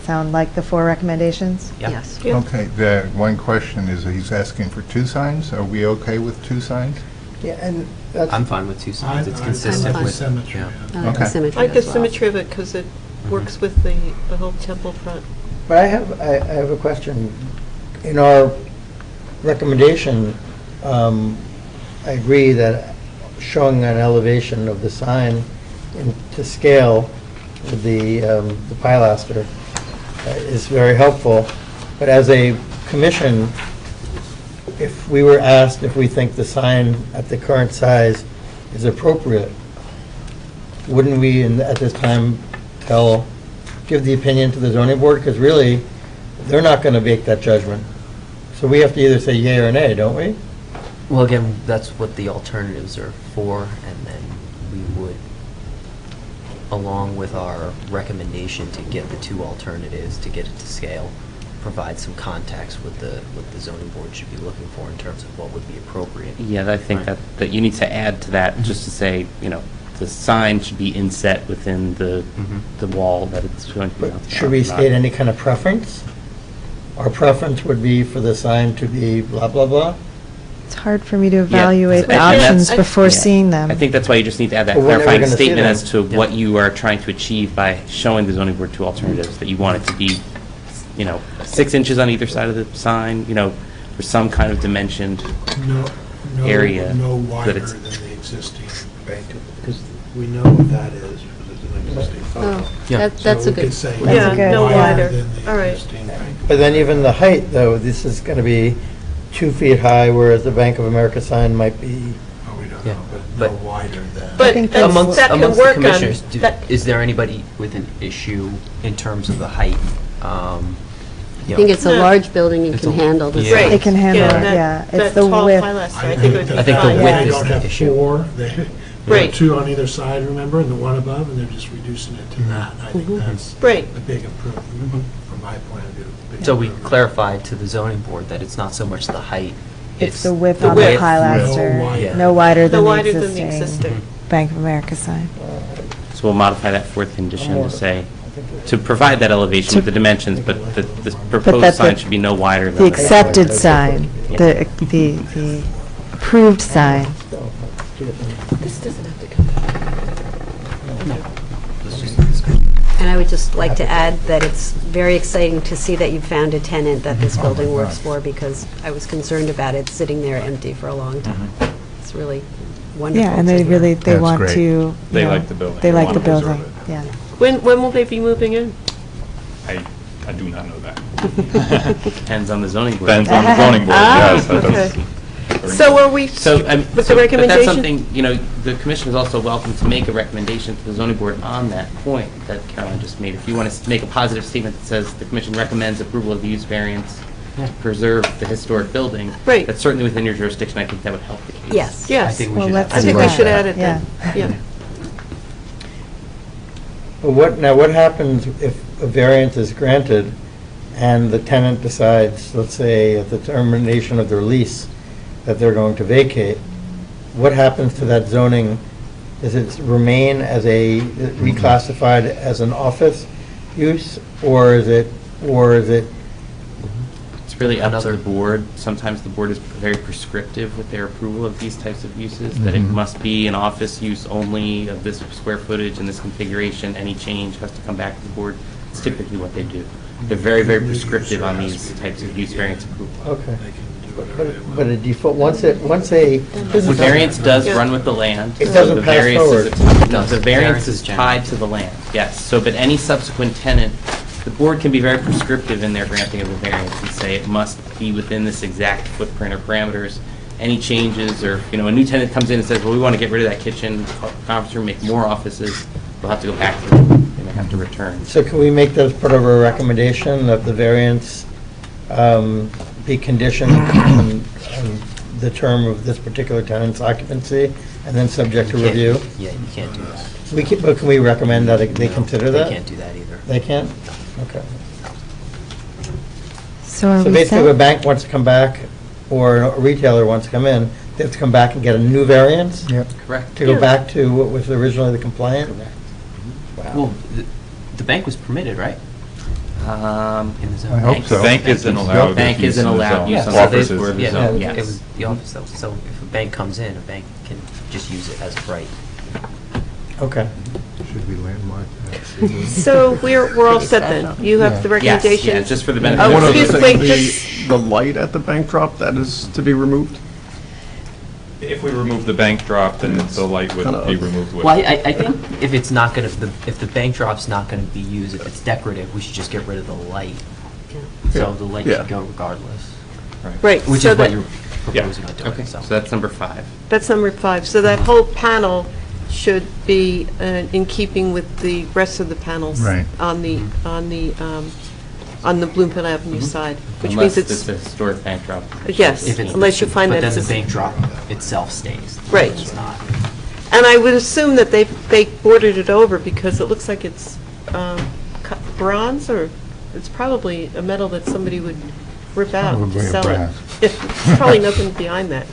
that sound like the 4 recommendations? Yes. Okay, the one question is, he's asking for 2 signs. Are we okay with 2 signs? Yeah, and that's. I'm fine with 2 signs. It's I'm consistent fine. with. Symmetry. Yeah. I like the Okay. symmetry I like the as well. symmetry of it because it works with the whole temple front. But I have a question. In our recommendation, I agree that showing an elevation of the sign to scale with the pilaster is very helpful. But as a commission, if we were asked if we think the sign at the current size is appropriate, wouldn't we, at this time, give the opinion to the zoning board? Because really, they're not going to make that judgment. So we have to either say yay or nay, don't we? Well, again, that's what the alternatives are for, and then we would, along with our recommendation to get the 2 alternatives, to get it to scale, provide some context what the zoning board should be looking for in terms of what would be appropriate. Yeah, I think that you need to add to that, just to say, you know, the sign should be inset within the wall that it's going to be mounted on. Should we state any kind of preference? Our preference would be for the sign to be blah, blah, blah? It's hard for me to evaluate the And options that's- before yeah. seeing them. I think that's why you just need to add that Well, when are we clarifying gonna see statement them? as to what you are trying to achieve by showing the zoning board 2 alternatives, that you want it to be, you know, 6 inches on either side of the sign, you know, or some kind of dimensioned area. No that wider it's- than the existing bank, because we know what that is, because it's an existing photo. Oh, that's a good. So we could say Yeah, good. no wider. than the All right. existing bank. But then even the height, though, this is going to be 2 feet high, whereas the Bank of America sign might be. Oh, we don't Yeah, know, but but- no wider than. But think that's- Amongst that can amongst the work on, commissioners, that- is there anybody with an issue in terms of the height? I think it's a No. large building and It's can a- handle the yeah. size. It can handle it, that- yeah. It's that the tall width. pilaster, I think it would be I think the fine. width They is don't the have issue. 4, There are Right. 2 on either side, remember, and the 1 above, and they're just reducing it to that. I think that's Right. a big improvement from my point of view. Big So we improvement. clarified to the zoning board that it's not so much the height. It's the width the on width. the pilaster, No wider. no wider No than wider the than the existing existing. Bank of America sign. So we'll modify that fourth condition to say, to provide that elevation with the dimensions, but the proposed that sign the- should be no wider than. The accepted sign, the approved sign. This doesn't have to come back. And I would just like to add that it's very exciting to see that you found a tenant that this building works for, because I was concerned about it sitting there empty for a long time. It's really wonderful. Yeah, and to they hear. really, they That's want great. to, you They know, like the building. They They like the wanna preserve building, it. yeah. When will they be moving in? I do not know that. Depends on the zoning board. Depends on the zoning board, Ah, yes. that does. okay. So are we, So, with the but that's recommendation? something, the commission is also welcome to make a recommendation to the zoning board on that point that Caroline just made. If you want to make a positive statement that says the commission recommends approval of the use variance to preserve the historic building. Right. That's certainly within your jurisdiction. I think that would help the case. Yes. Yes. I think we Well, should let's have I do think we that. should add it Yeah. then. Yeah. What happens if a variance is granted and the tenant decides, let's say, at the termination of their lease, that they're going to vacate? What happens to that zoning? Does it remain as reclassified as an office use, or is it, It's really up to the board. Sometimes the board is very prescriptive with their approval of these types of uses, that it must be an office use only of this square footage and this configuration. Any change has to come back to the board. It's typically what they do. They're very, very prescriptive on these types of use variance approval. okay. But a default, once a... The variance does run with the land. It so doesn't the pass variance is- forward. No, the variance Variance is is general. tied to the land, yes. So, but any subsequent tenant, the board can be very prescriptive in their granting of the variance and say it must be within this exact footprint or parameters. Any changes, or, a new tenant comes in and says, well, we want to get rid of that kitchen, conference room, make more offices, they'll have to go back to them, they may have to return. So can we make that as part of our recommendation, that the variance be conditioned on the term of this particular tenant's occupancy, and then subject to You can't- review? Yeah, you can't do that. But can we recommend that they consider that? They can't do that either. They can't? Okay. So are So we basically, if a set? bank wants to come back, or a retailer wants to come in, they have to come back and get a new variance? Yep. Correct. To go back to what was originally the compliant? Well, the bank was permitted, right? In the zone. I hope so. The bank isn't allowed. Bank use isn't in the allowed zone. use Yeah, on so the they- office or the yeah, zone, It yes. was the office, though. So if a bank comes in, a bank can just use it as of right. Okay. Should we landmark that? So we're all set then? You have the Yes, recommendations? yeah, just for the Oh, benefit. One of other excuse thing, me, just- the light at the bank drop, that is to be removed? If we remove the bank drop, then the light would Kinda- be removed with Well, it. I think if it's not going to, if the bank drop's not going to be used, if it's decorative, we should just get rid of the light. So the light Yeah. should go regardless, Right. which so is what that- you're proposing on Okay, doing, so so. that's number 5. That's number 5. So that whole panel should be in keeping with the rest of the panels Right. on the Bloomfield Avenue side, which Unless means it's a historic bank drop. yes, If it's- unless you find that But it's then a- the bank drop itself stays. Right. It's not. And I would assume that they bordered it over because it looks like it's bronze, or it's probably a metal that somebody would rip out Probably to a sell brass. it. There's probably nothing behind that.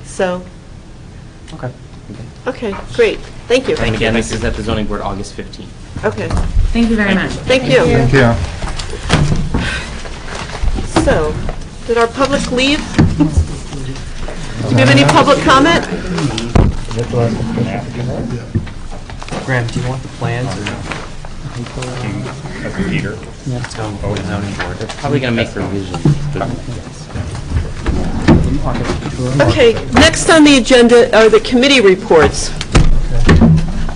So, Okay. okay, great. Thank you. And again, this is at the zoning board August 15th. Okay, Thank you very much. thank you. Thank you. So, did our public leave? Do we have any public comment? Graham, do you want the plans or no? Peter. It's going before the zoning board. Probably going to make revisions. Okay, next on the agenda are the committee reports.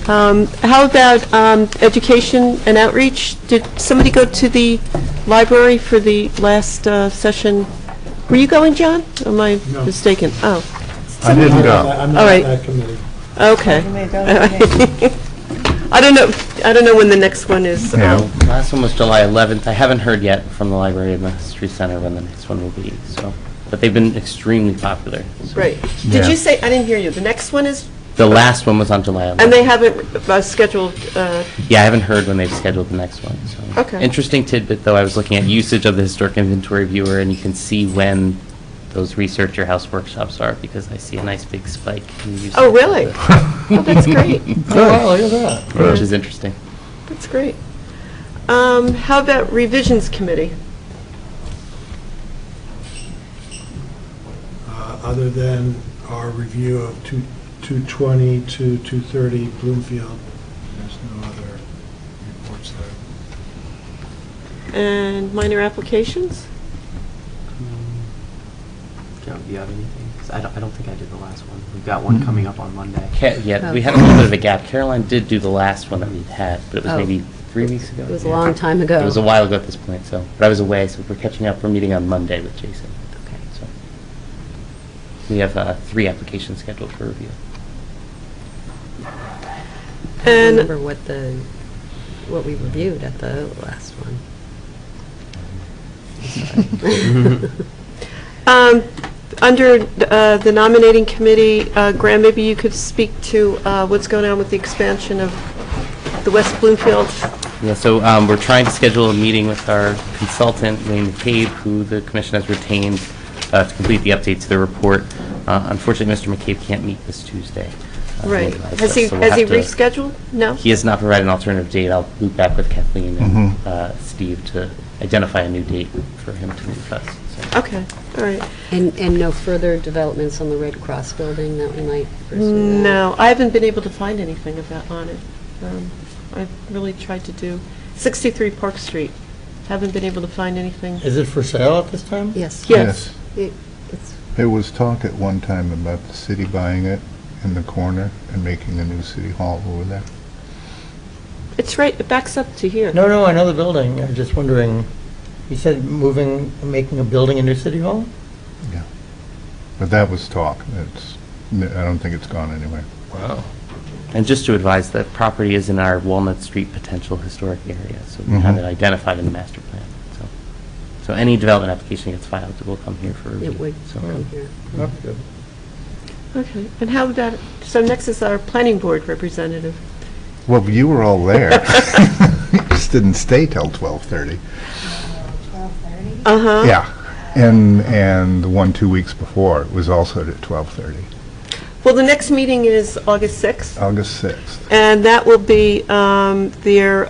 How about education and outreach? Did somebody go to the library for the last session? Were you going, John? Or am I mistaken? Oh, I didn't go. I'm All not right. on that committee. okay. I don't know when the next one is. Yeah. Last one was July 11th. I haven't heard yet from the Library and the History Center when the next one will be, so. But they've been extremely popular. so. Right. Did Yeah. you say, I didn't hear you, the next one is The last one was on July 11th. And they haven't scheduled, Yeah, I haven't heard when they've scheduled the next one, so. Okay. Interesting tidbit, though, I was looking at usage of the Historic Inventory Viewer, and you can see when those Research Your House workshops are, because I see a nice big spike in usage. oh, really? of Oh, that's great. Oh, wow, look at that. it, Which is interesting. That's great. How about Revisions Committee? Other than our review of 220 to 230 Bloomfield, there's no other reports there. And minor applications? Joe, do you have anything? 'Cause I don't think I did the last one. We've got one coming up on Monday. Yeah, we had a little bit of a gap. Caroline did do the last one that we'd had, but it was Oh. maybe 3 weeks ago. It was a long time ago. It was a while ago at this point, so, but I was away, so we're catching up. We're meeting on Monday with Jason. Okay. So we have 3 applications scheduled for review. I don't And remember what we reviewed at the last one. under the nominating committee, Graham, maybe you could speak to what's going on with the expansion of the West Bloomfield. Yeah, so we're trying to schedule a meeting with our consultant, Wayne McCabe, who the commission has retained to complete the update to the report. Unfortunately, Mr. McCabe can't meet this Tuesday. Right. He Has he rescheduled? No? He has not provided an alternative date. I'll loop back with Kathleen and Steve to identify a new date for him to meet with us. So. Okay, all right. And no further developments on the Red Cross building that we might pursue that? No, I haven't been able to find anything on it. I've really tried to do 63 Park Street. Haven't been able to find anything. Is it for sale at this time? Yes. Yes. There was talk at one time about the city buying it in the corner and making a new city hall over there. It's right, it backs up to here. No, I know the building. I'm just wondering, you said making a building a new city hall? Yeah. But that was talk. I don't think it's gone anywhere. Wow. And just to advise, that property is in our Walnut Street potential historic area, so we have it identified in the master plan. So any development application gets filed, it will come here for review. It would come here. That's good. Okay, and how about, so next is our planning board representative. Well, you were all there. You just didn't stay till 12:30. 12:30? Uh-huh. Yeah. And the one 2 weeks before was also at 12:30. Well, the next meeting is August 6th. August 6th. And that will be their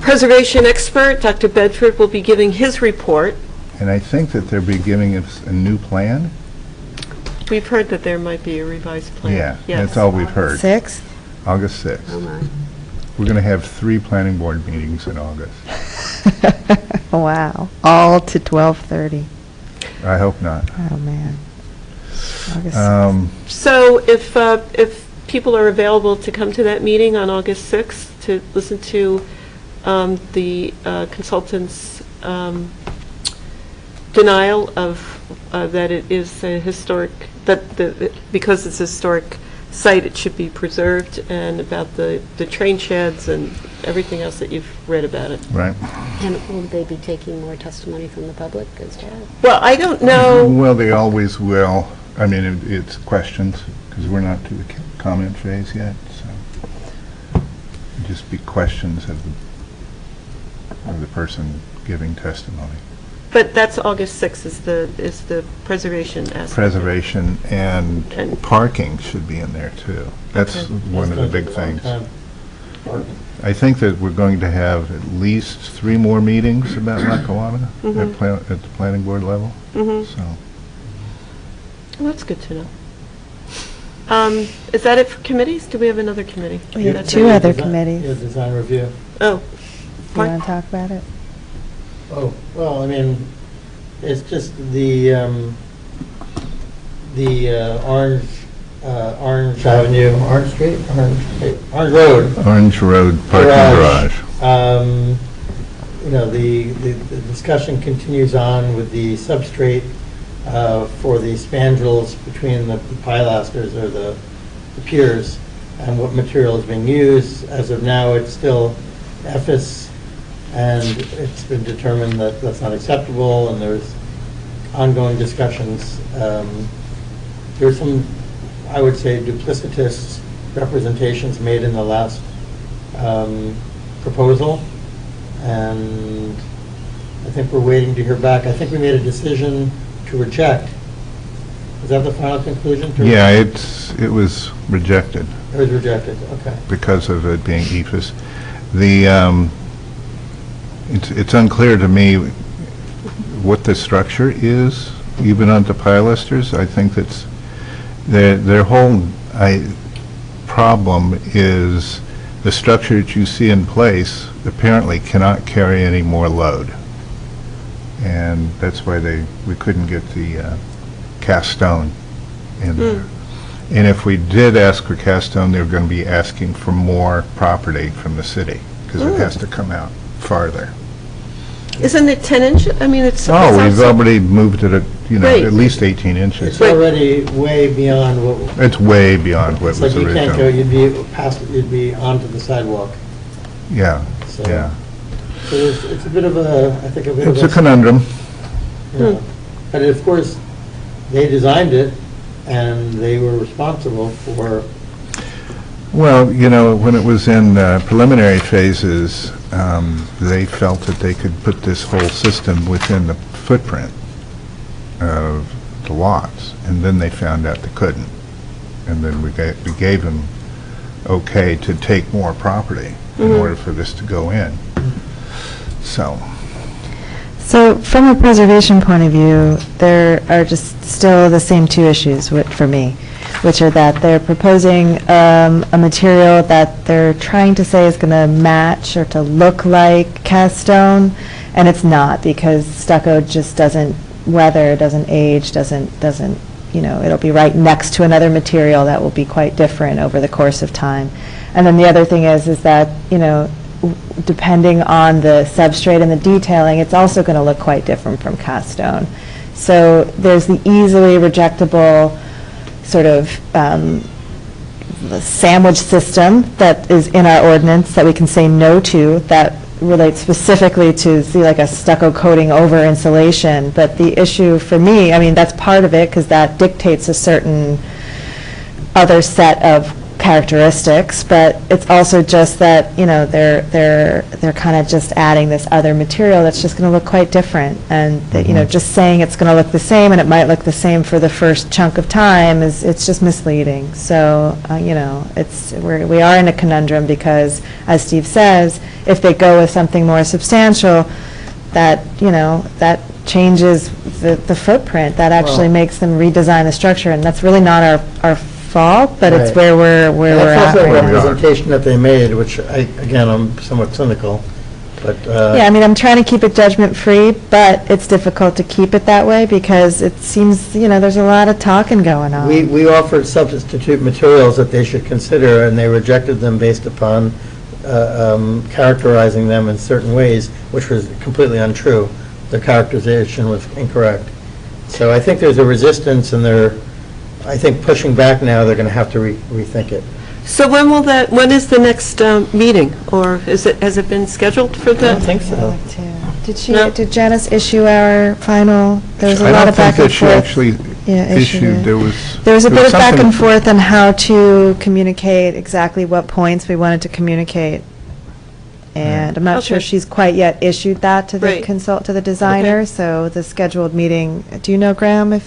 preservation expert, Dr. Bedford, will be giving his report. And I think that they'll be giving us a new plan. We've heard that there might be a revised plan. Yeah, Yes. that's all we've heard. 6th? August 6th. Oh, my. We're going to have 3 planning board meetings in August. Wow. All to 12:30. I hope not. Oh, man. August So if people are available to come to that meeting on August 6th to listen to the consultant's denial of that it is a historic, because it's a historic site, it should be preserved, and about the train sheds and everything else that you've read about it. Right. And will they be taking more testimony from the public as well? Well, I don't know. Well, they always will. I mean, it's questions, because we're not to the comment phase yet, so it'd just be questions of the person giving testimony. But that's August 6th is the preservation aspect. Preservation and parking should be in there, too. That's Okay. one of the big things. I think that we're going to have at least 3 more meetings about Lackawanna at the planning board level. So. Well, that's good to know. Is that it for committees? Do we have another committee? We have That's 2 it. other committees. Yeah, design review. Oh. Do you want to talk about it? Oh, well, I mean, it's just the Orange Avenue, Orange Street, Orange Road. Orange Road parking garage. You know, the discussion continues on with the substrate for the spandrels between the pilasters or the piers and what material is being used. As of now, it's still Ephes, and it's been determined that that's not acceptable, and there's ongoing discussions. There's some I would say, duplicitous representations made in the last proposal, and I think we're waiting to hear back. I think we made a decision to reject. Is that the final conclusion? Yeah, it was rejected. It was rejected, okay. Because of it being EFS. It's unclear to me what the structure is, even on the pilasters. I think that's their whole problem is the structure that you see in place apparently cannot carry any more load, and that's why we couldn't get the cast stone in there. And if we did ask for cast stone, they were going to be asking for more property from the city because it has to come out farther. Isn't it 10 inches? I mean, it's... Oh, it's we've also- already moved it, Right. at least 18 inches. It's already way beyond what... It's way beyond what It's was like you can't go, original. you'd be onto the sidewalk. Yeah, So- yeah. So it's a bit of a, I think a bit of It's a conundrum. Yeah. But of course, they designed it, and they were responsible for... Well, when it was in preliminary phases, they felt that they could put this whole system within the footprint of the lots, and then they found out they couldn't. And then we gave them okay to take more property in order for this to go in. So, from a preservation point of view, there are just still the same two issues for me, which are that they're proposing a material that they're trying to say is going to match or to look like cast stone, and it's not, because stucco just doesn't weather, doesn't age, doesn't it'll be right next to another material that will be quite different over the course of time. And then the other thing is that, depending on the substrate and the detailing, it's also going to look quite different from cast stone. So there's the easily rejectable sort of the sandwich system that is in our ordinance that we can say no to, that relates specifically to, like a stucco coating over insulation. But the issue for me, I mean, that's part of it because that dictates a certain other set of characteristics, but it's also just that, they're kind of just adding this other material that's just going to look quite different, and that, just saying it's going to look the same and it might look the same for the first chunk of time it's just misleading. So, we are in a conundrum because, as Steve says, if they go with something more substantial, that, that changes the footprint, that actually makes them redesign the structure, and that's really not our fault, but it's Right. where we're at That's also a right now. representation that they made, which I'm somewhat cynical, but... Yeah, I mean, I'm trying to keep it judgment-free, but it's difficult to keep it that way because it seems, there's a lot of talking going on. We offered substitute materials that they should consider, and they rejected them based upon characterizing them in certain ways, which was completely untrue. The characterization was incorrect. So I think there's a resistance, and I think pushing back now, they're going to have to rethink it. So when is the next meeting? Or has it been scheduled for I the? don't think so. Did Janice issue our final, there was a I lot don't of back think and that she forth. actually issued, it. there was... There was a bit of back something- and forth on how to communicate exactly what points we wanted to communicate. And I'm not sure Okay. she's quite yet issued that to the Right. to the designer, so the scheduled meeting, do you know, Graham,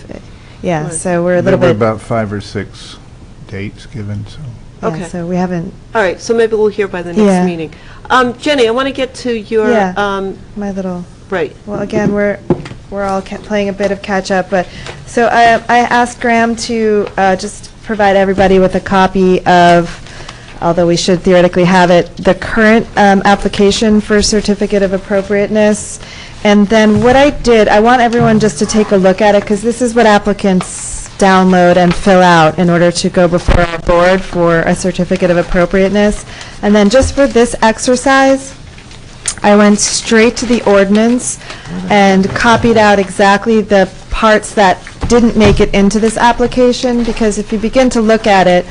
yeah, Right. so we're a There little were bit, about 5 or 6 dates given, so... yeah, Okay. so we haven't, All right, so maybe we'll hear by the Yeah. next meeting. Jenny, I want to get to your, my little, right. well, again, we're all playing a bit of catch-up, but, so I asked Graham to just provide everybody with a copy of, although we should theoretically have it, the current application for certificate of appropriateness. And then what I did, I want everyone just to take a look at it, because this is what applicants download and fill out in order to go before our board for a certificate of appropriateness. And then just for this exercise, I went straight to the ordinance and copied out exactly the parts that didn't make it into this application, because if you begin to look at it,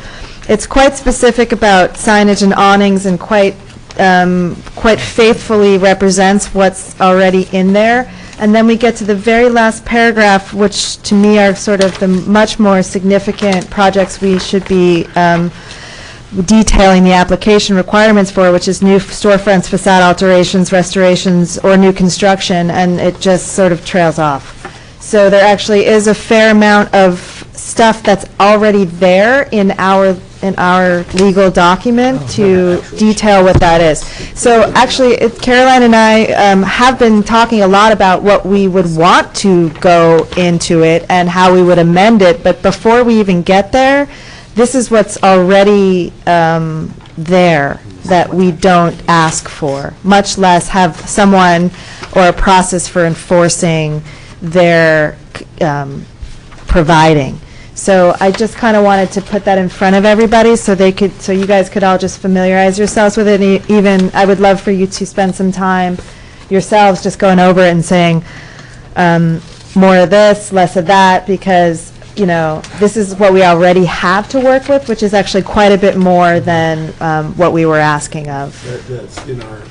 it's quite specific about signage and awnings, and quite faithfully represents what's already in there. And then we get to the very last paragraph, which to me are sort of the much more significant projects we should be detailing the application requirements for, which is new storefronts, facade alterations, restorations, or new construction, and it just sort of trails off. So there actually is a fair amount of stuff that's already there in our legal document to detail what that is. So actually, Caroline and I have been talking a lot about what we would want to go into it and how we would amend it, but before we even get there, this is what's already there that we don't ask for, much less have someone or a process for enforcing their providing. So I just kind of wanted to put that in front of everybody so you guys could all just familiarize yourselves with it. Even, I would love for you to spend some time yourselves just going over it and saying more of this, less of that, because this is what we already have to work with, which is actually quite a bit more than what we were asking of. That's in our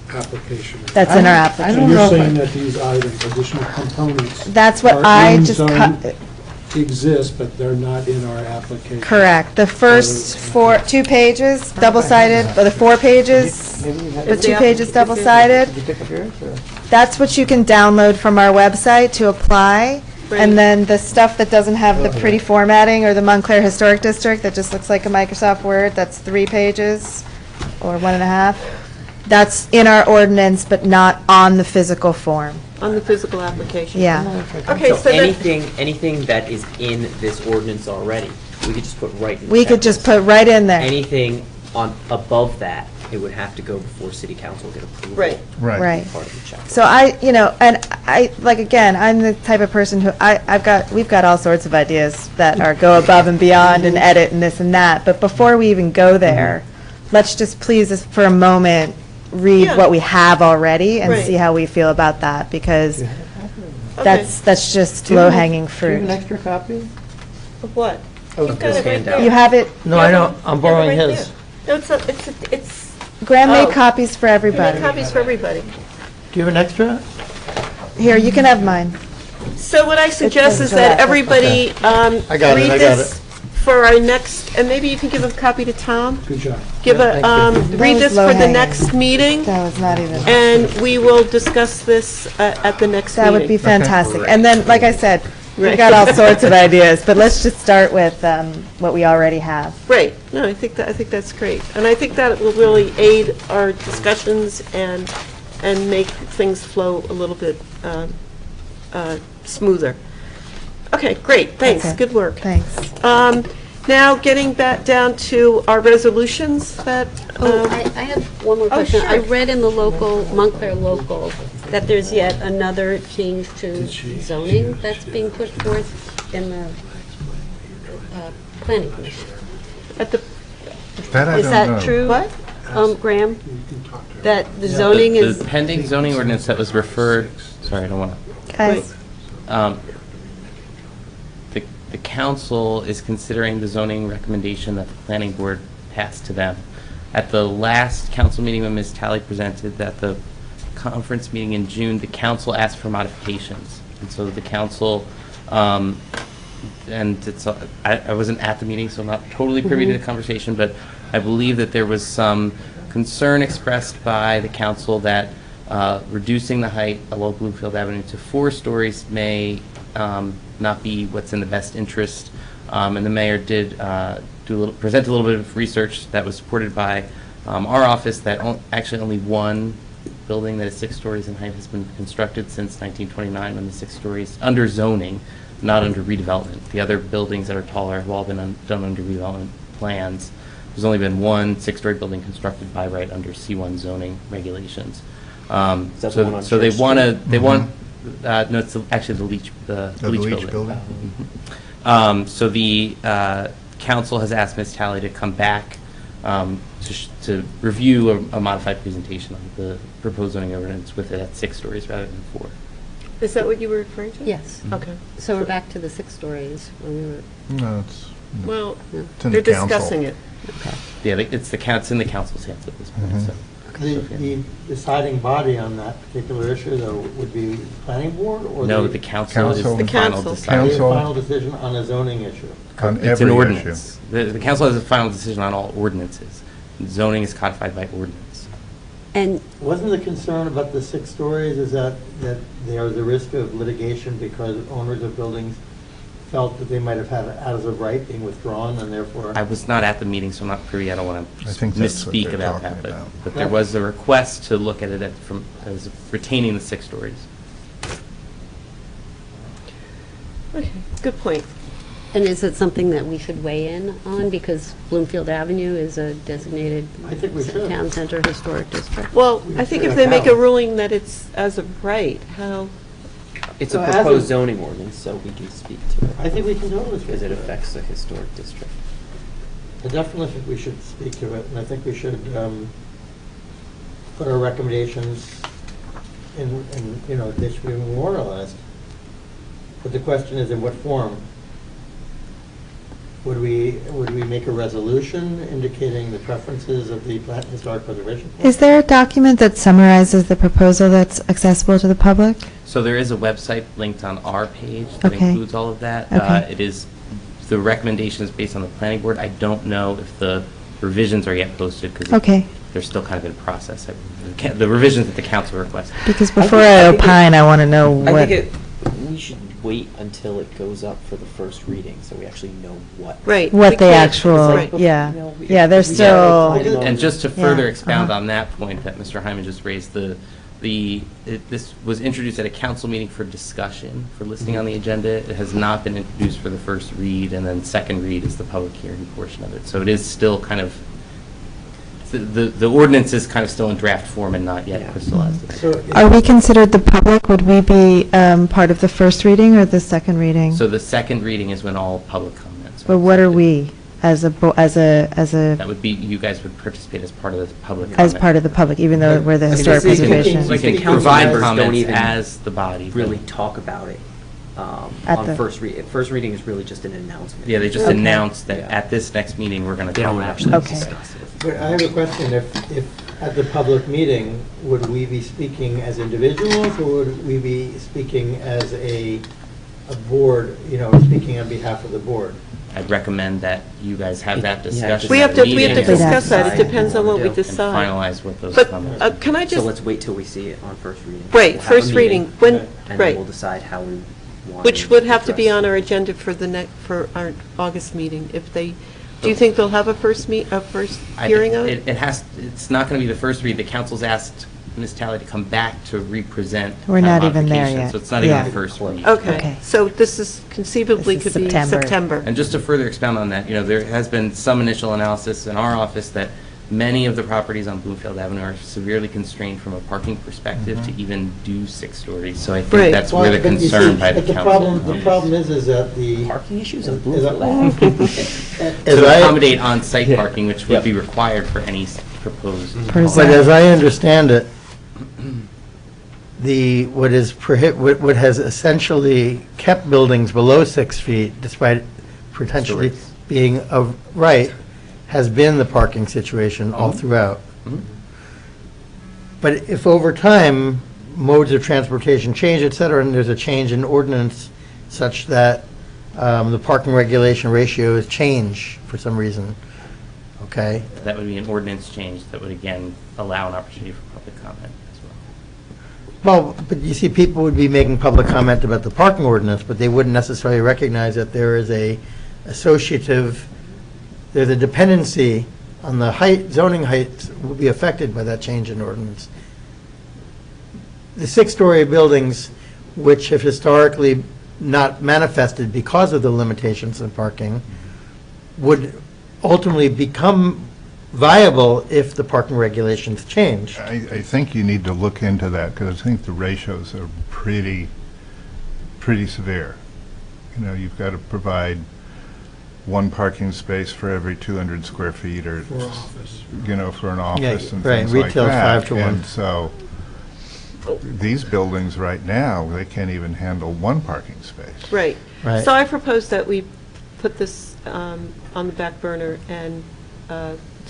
application. That's in our application. So you're saying that these items, additional components. That's what I just exist, but they're not in our application. Correct. The first 2 pages, double-sided, or the 4 pages, the 2 pages double-sided. That's what you can download from our website to apply. And then the stuff that doesn't have the pretty formatting, or the Montclair Historic District that just looks like a Microsoft Word, that's 3 pages or 1.5. That's in our ordinance, but not on the physical form. On the physical application. Yeah. Okay, So so then, anything that is in this ordinance already, we could just put right in the We could just checklist. put right in there. Anything above that, it would have to go before city council get approval. Right. Right. Part of the check. So again, I'm the type of person who, we've got all sorts of ideas that go above and beyond and edit and this and that, but before we even go there, let's just please, for a moment, read what we have already and Right. see how we feel about that, because that's just low-hanging fruit. Do you have an extra copy? of what? Of You've got it right handout. there. You have it, No, I don't. I'm You have it borrowing right his. there. No, it's Graham made Oh. copies for we everybody. make copies for everybody. Do you have an extra? Here, you can have mine. So what I suggest in is that July. everybody I got it, read I got this for our next, and maybe you can give a copy to Tom? Good job. Give Yeah, thank you. read was this for the low-hanging. next meeting, That was not even. and we will discuss this at the next meeting. That would be fantastic. And then, like I said, we've Right. got all sorts of ideas, but let's just start with what we already have. Great. No, I think that's great. And I think that will really aid our discussions and make things flow a little bit smoother. Okay, great. Thanks. Okay. Good work. Thanks. Now, getting back down to our resolutions that, I have one more Oh, question. sure. I read in the Montclair local, that there's yet another change to zoning that's being put forth in the planning commission. at the, That I Is don't that know. true? what? Graham? That the zoning The is, pending zoning ordinance that was referred, sorry, I don't want Guys, to, the council is considering the zoning recommendation that the planning board passed to them. At the last council meeting when Ms. Talley presented, at the conference meeting in June, the council asked for modifications. And so the council, and it's, I wasn't at the meeting, so I'm not totally privy to the conversation, but I believe that there was some concern expressed by the council that reducing the height along Bloomfield Avenue to 4 stories may not be what's in the best interest. And the mayor did present a little bit of research that was supported by our office that actually only one building that is 6 stories in height has been constructed since 1929, when the 6 stories under zoning, not under redevelopment. The other buildings that are taller have all been done under redevelopment plans. There's only been one 6-story building constructed by right under C1 zoning regulations. Is that the one on So they Church want to, Street? they want, no, it's actually the Leach, the Leach building. So the council has asked Ms. Talley to come back to review a modified presentation of the proposed zoning ordinance with it at 6 stories rather than 4. Is that what you were referring to? yes. Okay. So we're back to the 6 stories when we were, No, it's Well, it's in they're the council. discussing it. Yeah, it's in the council's hands at this point, so. The deciding body on that particular issue, though, would be the planning board or No, the council is the final council. decider. The final decision on a zoning issue. On It's an every ordinance. issue. The council has a final decision on all ordinances. Zoning is codified by ordinance. And Wasn't the concern about the 6 stories is that there is a risk of litigation because owners of buildings felt that they might have had it as of right being withdrawn and therefore? I was not at the meeting, so I'm not privy. I don't want to I think that's what misspeak they're about talking that, about. but there was a request to look at it as retaining the 6 stories. Okay, good point. And is it something that we should weigh in on, because Bloomfield Avenue is a designated I think we should. town center historic district? Well, I think if they make a ruling that it's as of right, how, It's So a as proposed a- zoning ordinance, so we can speak to it. I think we can totally speak Because it to it. affects a historic district. I definitely think we should speak to it, and I think we should put our recommendations in, they should be memorialized. But the question is, in what form? Would we make a resolution indicating the preferences of the Historic Preservation Board? Is there a document that summarizes the proposal that's accessible to the public? So there is a website linked on our page that Okay. includes all of that. Okay. It is, the recommendation is based on the planning board. I don't know if the revisions are yet posted because Okay. they're still kind of in process. The revisions that the council requested. Because before I opine, I want to know what. I think we should wait until it goes up for the first reading, so we actually know what. right. What we the can't- actual, right. yeah. You know, Yeah, there's we- still. And just to further Yeah, expound uh-huh. on that point that Mr. Hyman just raised, this was introduced at a council meeting for discussion, for listing on the agenda. It has not been introduced for the first read, and then second read is the public hearing portion of it. So it is still kind of, the ordinance is kind of still in draft form and not yet crystallized. So Are we considered the public? Would we be part of the first reading or the second reading? So the second reading is when all public comments are But what are accepted. we as a, That would be, you guys would participate as part of the public as comment. part of the public, even though we're the I mean, historic this is- preservation? We can The council provide members don't comments even as the body. Really talk about it At on the- first read. First reading is really just an announcement. Yeah, they just Okay. announced that Yeah. at this next meeting, we're going to They talk don't about actually it. Okay. discuss it. But I have a question. If at the public meeting, would we be speaking as individuals, or would we be speaking as a board, speaking on behalf of the board? I'd recommend that you guys have that Yeah, discussion. We have at to, the we have to meeting and discuss that. It decide depends what on we what we wanna do. decide. finalize what those But comments can I So just, let's wait till we see it on first reading. Right, We'll have a first reading, meeting, when, And then right, we'll decide how we want. which would have to be on our agenda for for our August meeting, if they, do you think they'll have a first hearing on it? It's not going to be the first read. The council's asked Ms. Talley to come back to represent. We're kind of not even there modifications, yet. So it's not even Yeah. the first read. Okay, Okay. so this is conceivably This is could be September. September. And just to further expound on that, there has been some initial analysis in our office that many of the properties on Bloomfield Avenue are severely constrained from a parking perspective to even do 6 stories. So I think Right. that's where the Well, but you concern see, by the but council. The problem is that the. Parking issues on Is Bloomfield that- Avenue. To accommodate on-site Yeah. parking, which would Yep. be required for any proposed. But as I understand it, what has essentially kept buildings below 6 feet, despite potentially Stories. being of right, has been the parking situation all throughout. Mhm. But if over time, modes of transportation change, et cetera, and there's a change in ordinance such that the parking regulation ratios change for some reason, okay? That would be an ordinance change that would again allow an opportunity for public comment as well. Well, but you see, people would be making public comment about the parking ordinance, but they wouldn't necessarily recognize that there is there's a dependency on the height, zoning heights will be affected by that change in ordinance. The 6-story buildings, which have historically not manifested because of the limitations in parking, would ultimately become viable if the parking regulations change. I think you need to look into that, because I think the ratios are pretty severe. You've got to provide one parking space for every 200 square feet, or, for an office and right, things like retail's that. 5 to 1. And so, these buildings right now, they can't even handle one parking space. Right. Right. So I propose that we put this on the back burner and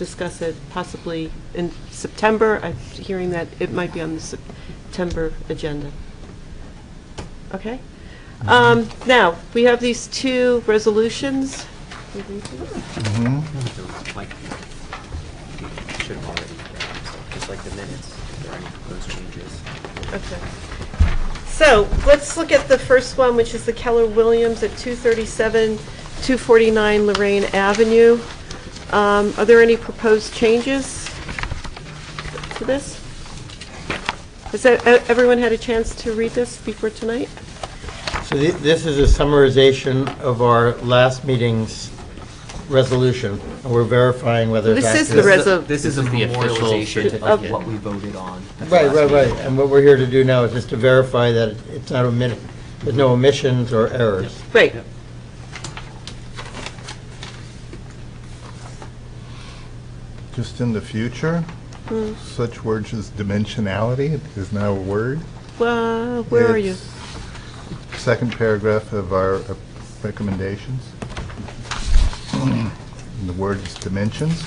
discuss it possibly in September. I'm hearing that it might be on the September agenda. Okay? Now, we have these two resolutions. Mhm. Like, should have already, just like the minutes, if there are any proposed changes. Okay. So, let's look at the first one, which is the Keller Williams at 237, 249 Lorraine Avenue. Are there any proposed changes to this? Has everyone had a chance to read this before tonight? So this is a summarization of our last meeting's resolution, and we're verifying whether it's This is accurate. the This is a the official memorialization of certificate. what we voted on. at the Right, last right, right. meeting. And what we're here to do now is just to verify that it's not omitted, there's no omissions or errors. Great. Just in the future, such words as dimensionality is now a word. Well, where are you? It's second paragraph of our recommendations. And the word is dimensions.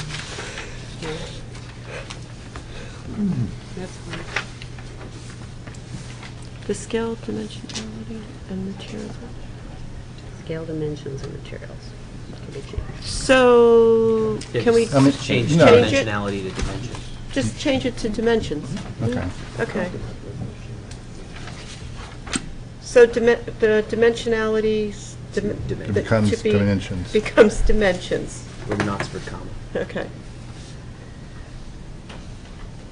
That's fine. The scale, dimensionality, and materials. Scale dimensions and materials can be changed. So, can we I mean, Change no. change it? dimensionality to dimensions. Just change it to dimensions. Okay. Okay. So the dimensionalities. It becomes dimensions. Becomes dimensions. With an Oxford comma. Okay.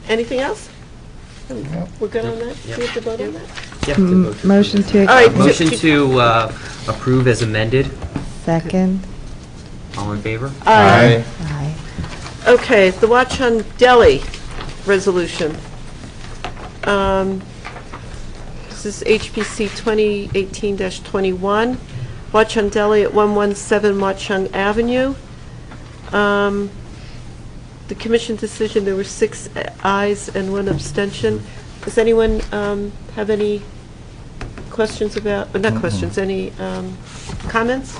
Anything else? We're good on that? Do we have to vote on that? Yep, to vote to Motion approve to. All right, Motion to approve as amended. Second. All in favor? Aye. Aye. Okay, the Watch on Delhi resolution. This is HPC 2018-21. Watch on Delhi at 117 Watchung Avenue. The commission decision, there were 6 ayes and 1 abstention. Does anyone have any questions about, not questions, any comments?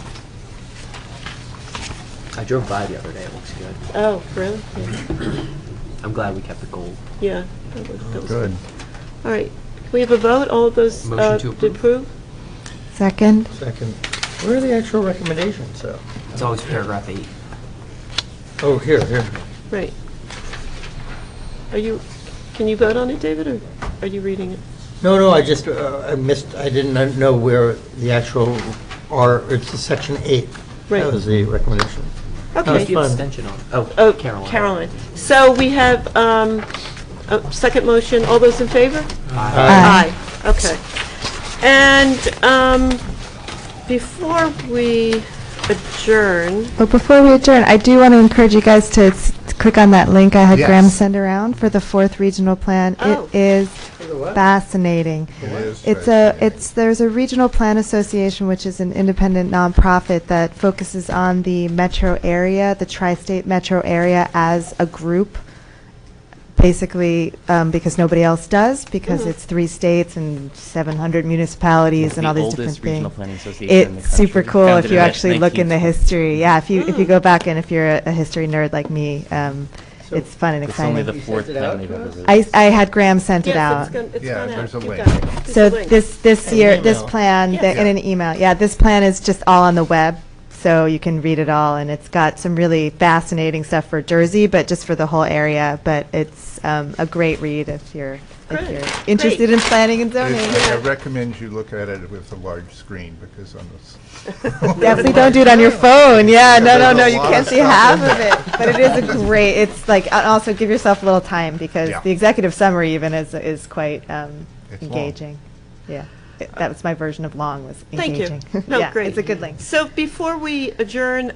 I drove by the other day, it looks good. Oh, really? Yeah. I'm glad we kept the gold. Yeah, that was Good. All right, can we have a vote? All of those Motion to approve. Second. Second. Where are the actual recommendations, so? It's always paragraph 8. Oh, here. Right. Can you vote on it, David, or are you reading it? No, I just, I didn't know where the actual, it's the section 8. Right. That was the recommendation. Okay. That's The fine. abstention on. Oh, Caroline. Caroline. So we have a second motion. All those in favor? Aye. Aye. Okay. And before we adjourn, But before we adjourn, I do want to encourage you guys to click on that link I had Yes. Graham send around for the 4th regional plan. Oh. It is the what? fascinating. It is There's a regional plan association, which is an independent nonprofit that focuses on the metro area, the tri-state metro area as a group. Basically, because nobody else does, because it's 3 states and 700 municipalities and all these different It's the oldest regional things. planning association in the It's super country. cool Founded if you in actually look in the 1912. history. Yeah, if you go back and if you're a history nerd like me, it's fun and It's only the exciting. 4th sent it out time they've to ever us? released. I had Graham sent it yes, out. it's Yeah, gone out. there's a You've link. got it. There's So a link. this An year, this email. plan, Yes. in an email, yeah, this plan is just all on the web, so you can read it all, and it's got some really fascinating stuff for Jersey, but just for the whole area, but it's a great read if you're Great. interested in planning and zoning. I recommend you look at it with a large screen, because on this. Definitely don't do it on your phone, yeah, no, There's a you lot can't of see stuff half in of there. it, but it is a great, it's like, and also give yourself a little time, because Yeah. the executive summary even is quite It's long. engaging. Yeah, that was my version of long, was Thank you. engaging. No, Yeah, great. it's a good link. So before we adjourn,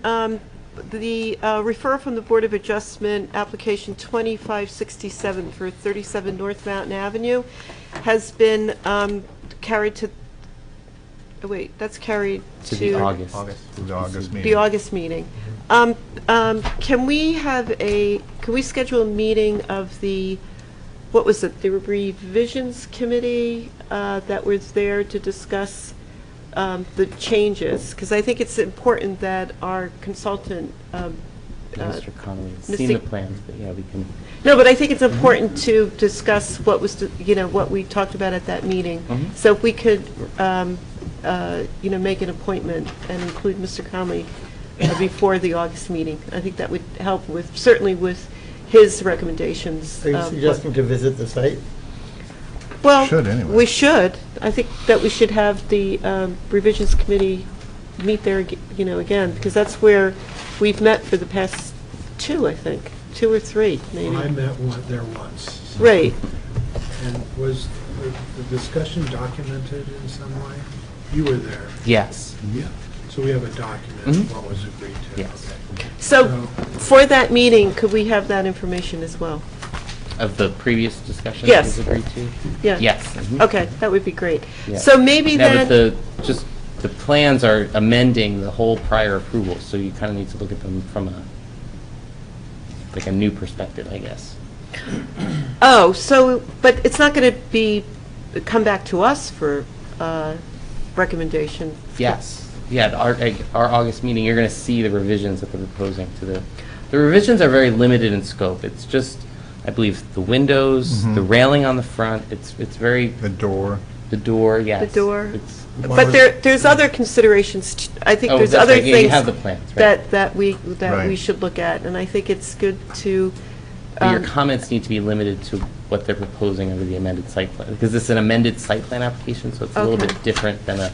the referral from the Board of Adjustment, application 2567 for 37 North Mountain Avenue, has been carried to, oh, wait, that's carried To the August. The August meeting. the August meeting. Can we schedule a meeting of the, what was it, the revisions committee that was there to discuss the changes? Because I think it's important that our consultant Mr. Connolly has Mr. seen the plans, but yeah, we can. No, but I think it's important to discuss what was, what we talked about at that meeting. Mhm. So if we could, make an appointment and include Mr. Conley before the August meeting, I think that would help with, certainly with his recommendations. Are you of what- suggesting to visit the site? Well, Should anyway. we should. I think that we should have the revisions committee meet there, again, because that's where we've met for the past 2 or 3, maybe. I met there once. so- Right. And was the discussion documented in some way? You were there. Yes. Yeah. So we have a document Mhm. of what was agreed to. Yes. Okay. So for that meeting, could we have that information as well? Of the previous discussion Yes. that was agreed to? Yeah. Yes. Mhm. Okay, that would be great. Yeah. So maybe Now, then. but the plans are amending the whole prior approval, so you kind of need to look at them from a new perspective, I guess. Oh, so, but it's not going to come back to us for recommendation? Yes. Yeah, our August meeting, you're going to see the revisions that they're proposing to the revisions are very limited in scope. It's just, I believe, the windows, the railing on the front, it's very. The door. The door, yes. The door. It's- But there's other considerations, I think Oh, there's that's other right. Yeah, you things. have the plans, right. That we Right. should look at, and I think it's good to. But your comments need to be limited to what they're proposing under the amended site plan, because it's an amended site plan application, so it's a little Okay. bit different than a.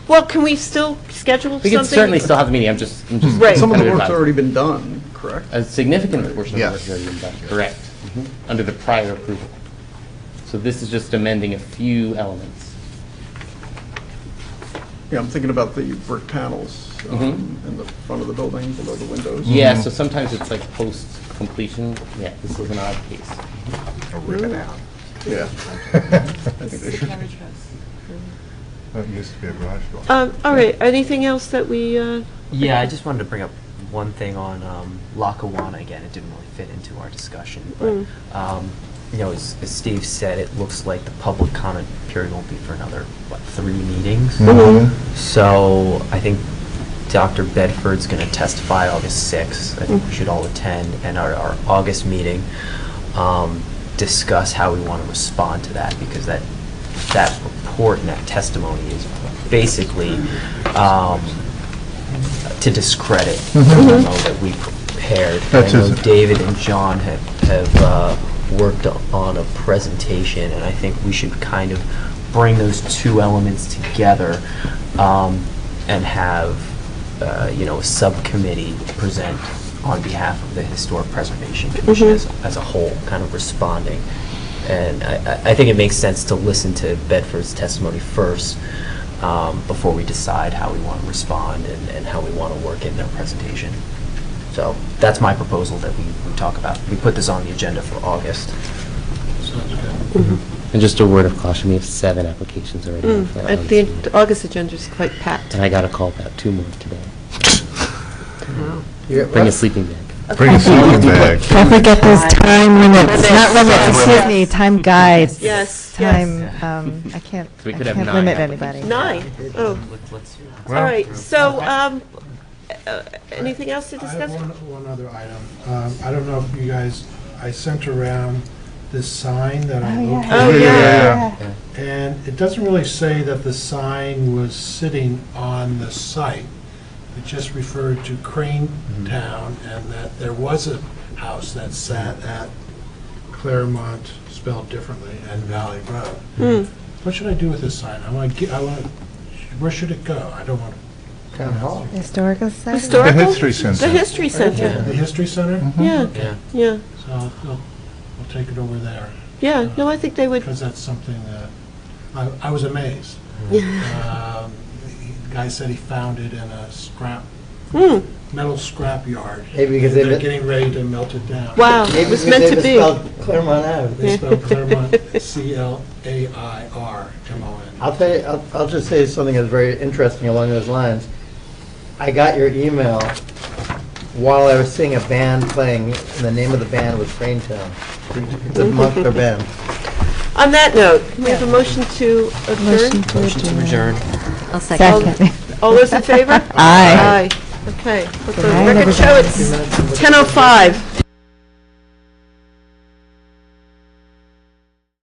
Well, can we still schedule something? We can certainly still have the meeting, I'm just. Right. Some of the kind work's advising. already been done, correct? A significant portion of the work Yes. has already been done, correct, under the prior approval. So this is just amending a few elements. Yeah, I'm thinking about the brick panels in the front of the building, below the windows. Yeah, so sometimes it's like post-completion, yeah, this is an odd case. Or rip it out. Yeah. I think they should. That used to be a garage door. All right, anything else that we, Yeah, I just wanted to bring up one thing on Lackawanna again. It didn't really fit into our discussion, but as Steve said, it looks like the public comment period won't be for another 3 meetings. So I think Dr. Bedford's going to testify August 6th. I think we should all attend, and our August meeting discuss how we want to respond to that, because that report and that testimony is basically to discredit the memo that we prepared. I know David and John have worked on a presentation, and I think we should kind of bring those 2 elements together and have a subcommittee present on behalf of the Historic Preservation Commission as a whole, kind of responding. And I think it makes sense to listen to Bedford's testimony first before we decide how we want to respond and how we want to work in their presentation. So that's my proposal that we talk about. We put this on the agenda for August. Sounds good. And just a word of caution, we have 7 applications already. on for August meeting. the August agenda is quite packed. And I got a call about 2 more today. Yeah, Bring a what? sleeping bag. Bring a sleeping bag. Don't forget those time limits, not limits, excuse me, time guides. Yes, Time, yes. I can't, So we I could have can't 9 limit applications. anybody. 9? Oh, Let's all right, so, anything else to I discuss? have one other item. I don't know if you guys, I sent around this sign that I located. Oh, yeah. And it doesn't really say that the sign was sitting on the site. It just referred to Crane Town, and that there was a house that sat at Claremont, spelled differently, and Valley Road. What should I do with this sign? Where should it go? I don't want to. Town Hall. Historical Society? Historical? The History Center. The History Center. The History Center? Yeah, Okay. yeah, So we'll take it over there, yeah, no, I think they would, because that's something that, I was amazed. The guy said he found it in a metal scrap yard. Maybe because And they they're mi- getting ready to melt it down. wow, Maybe it was because meant they to be. misspelled Claremont Ave. They spelled Claremont, C-L-A-I-R-M-O-N. I'll tell you, I'll just say something that's very interesting along those lines. I got your email while I was seeing a band playing, and the name of the band was Cranetown. The Montclair band. On that note, can we have a motion to adjourn? Motion to adjourn. I'll second. Second. All those in favor? Aye. Aye. Okay, let the Good night, record show it's 10:05.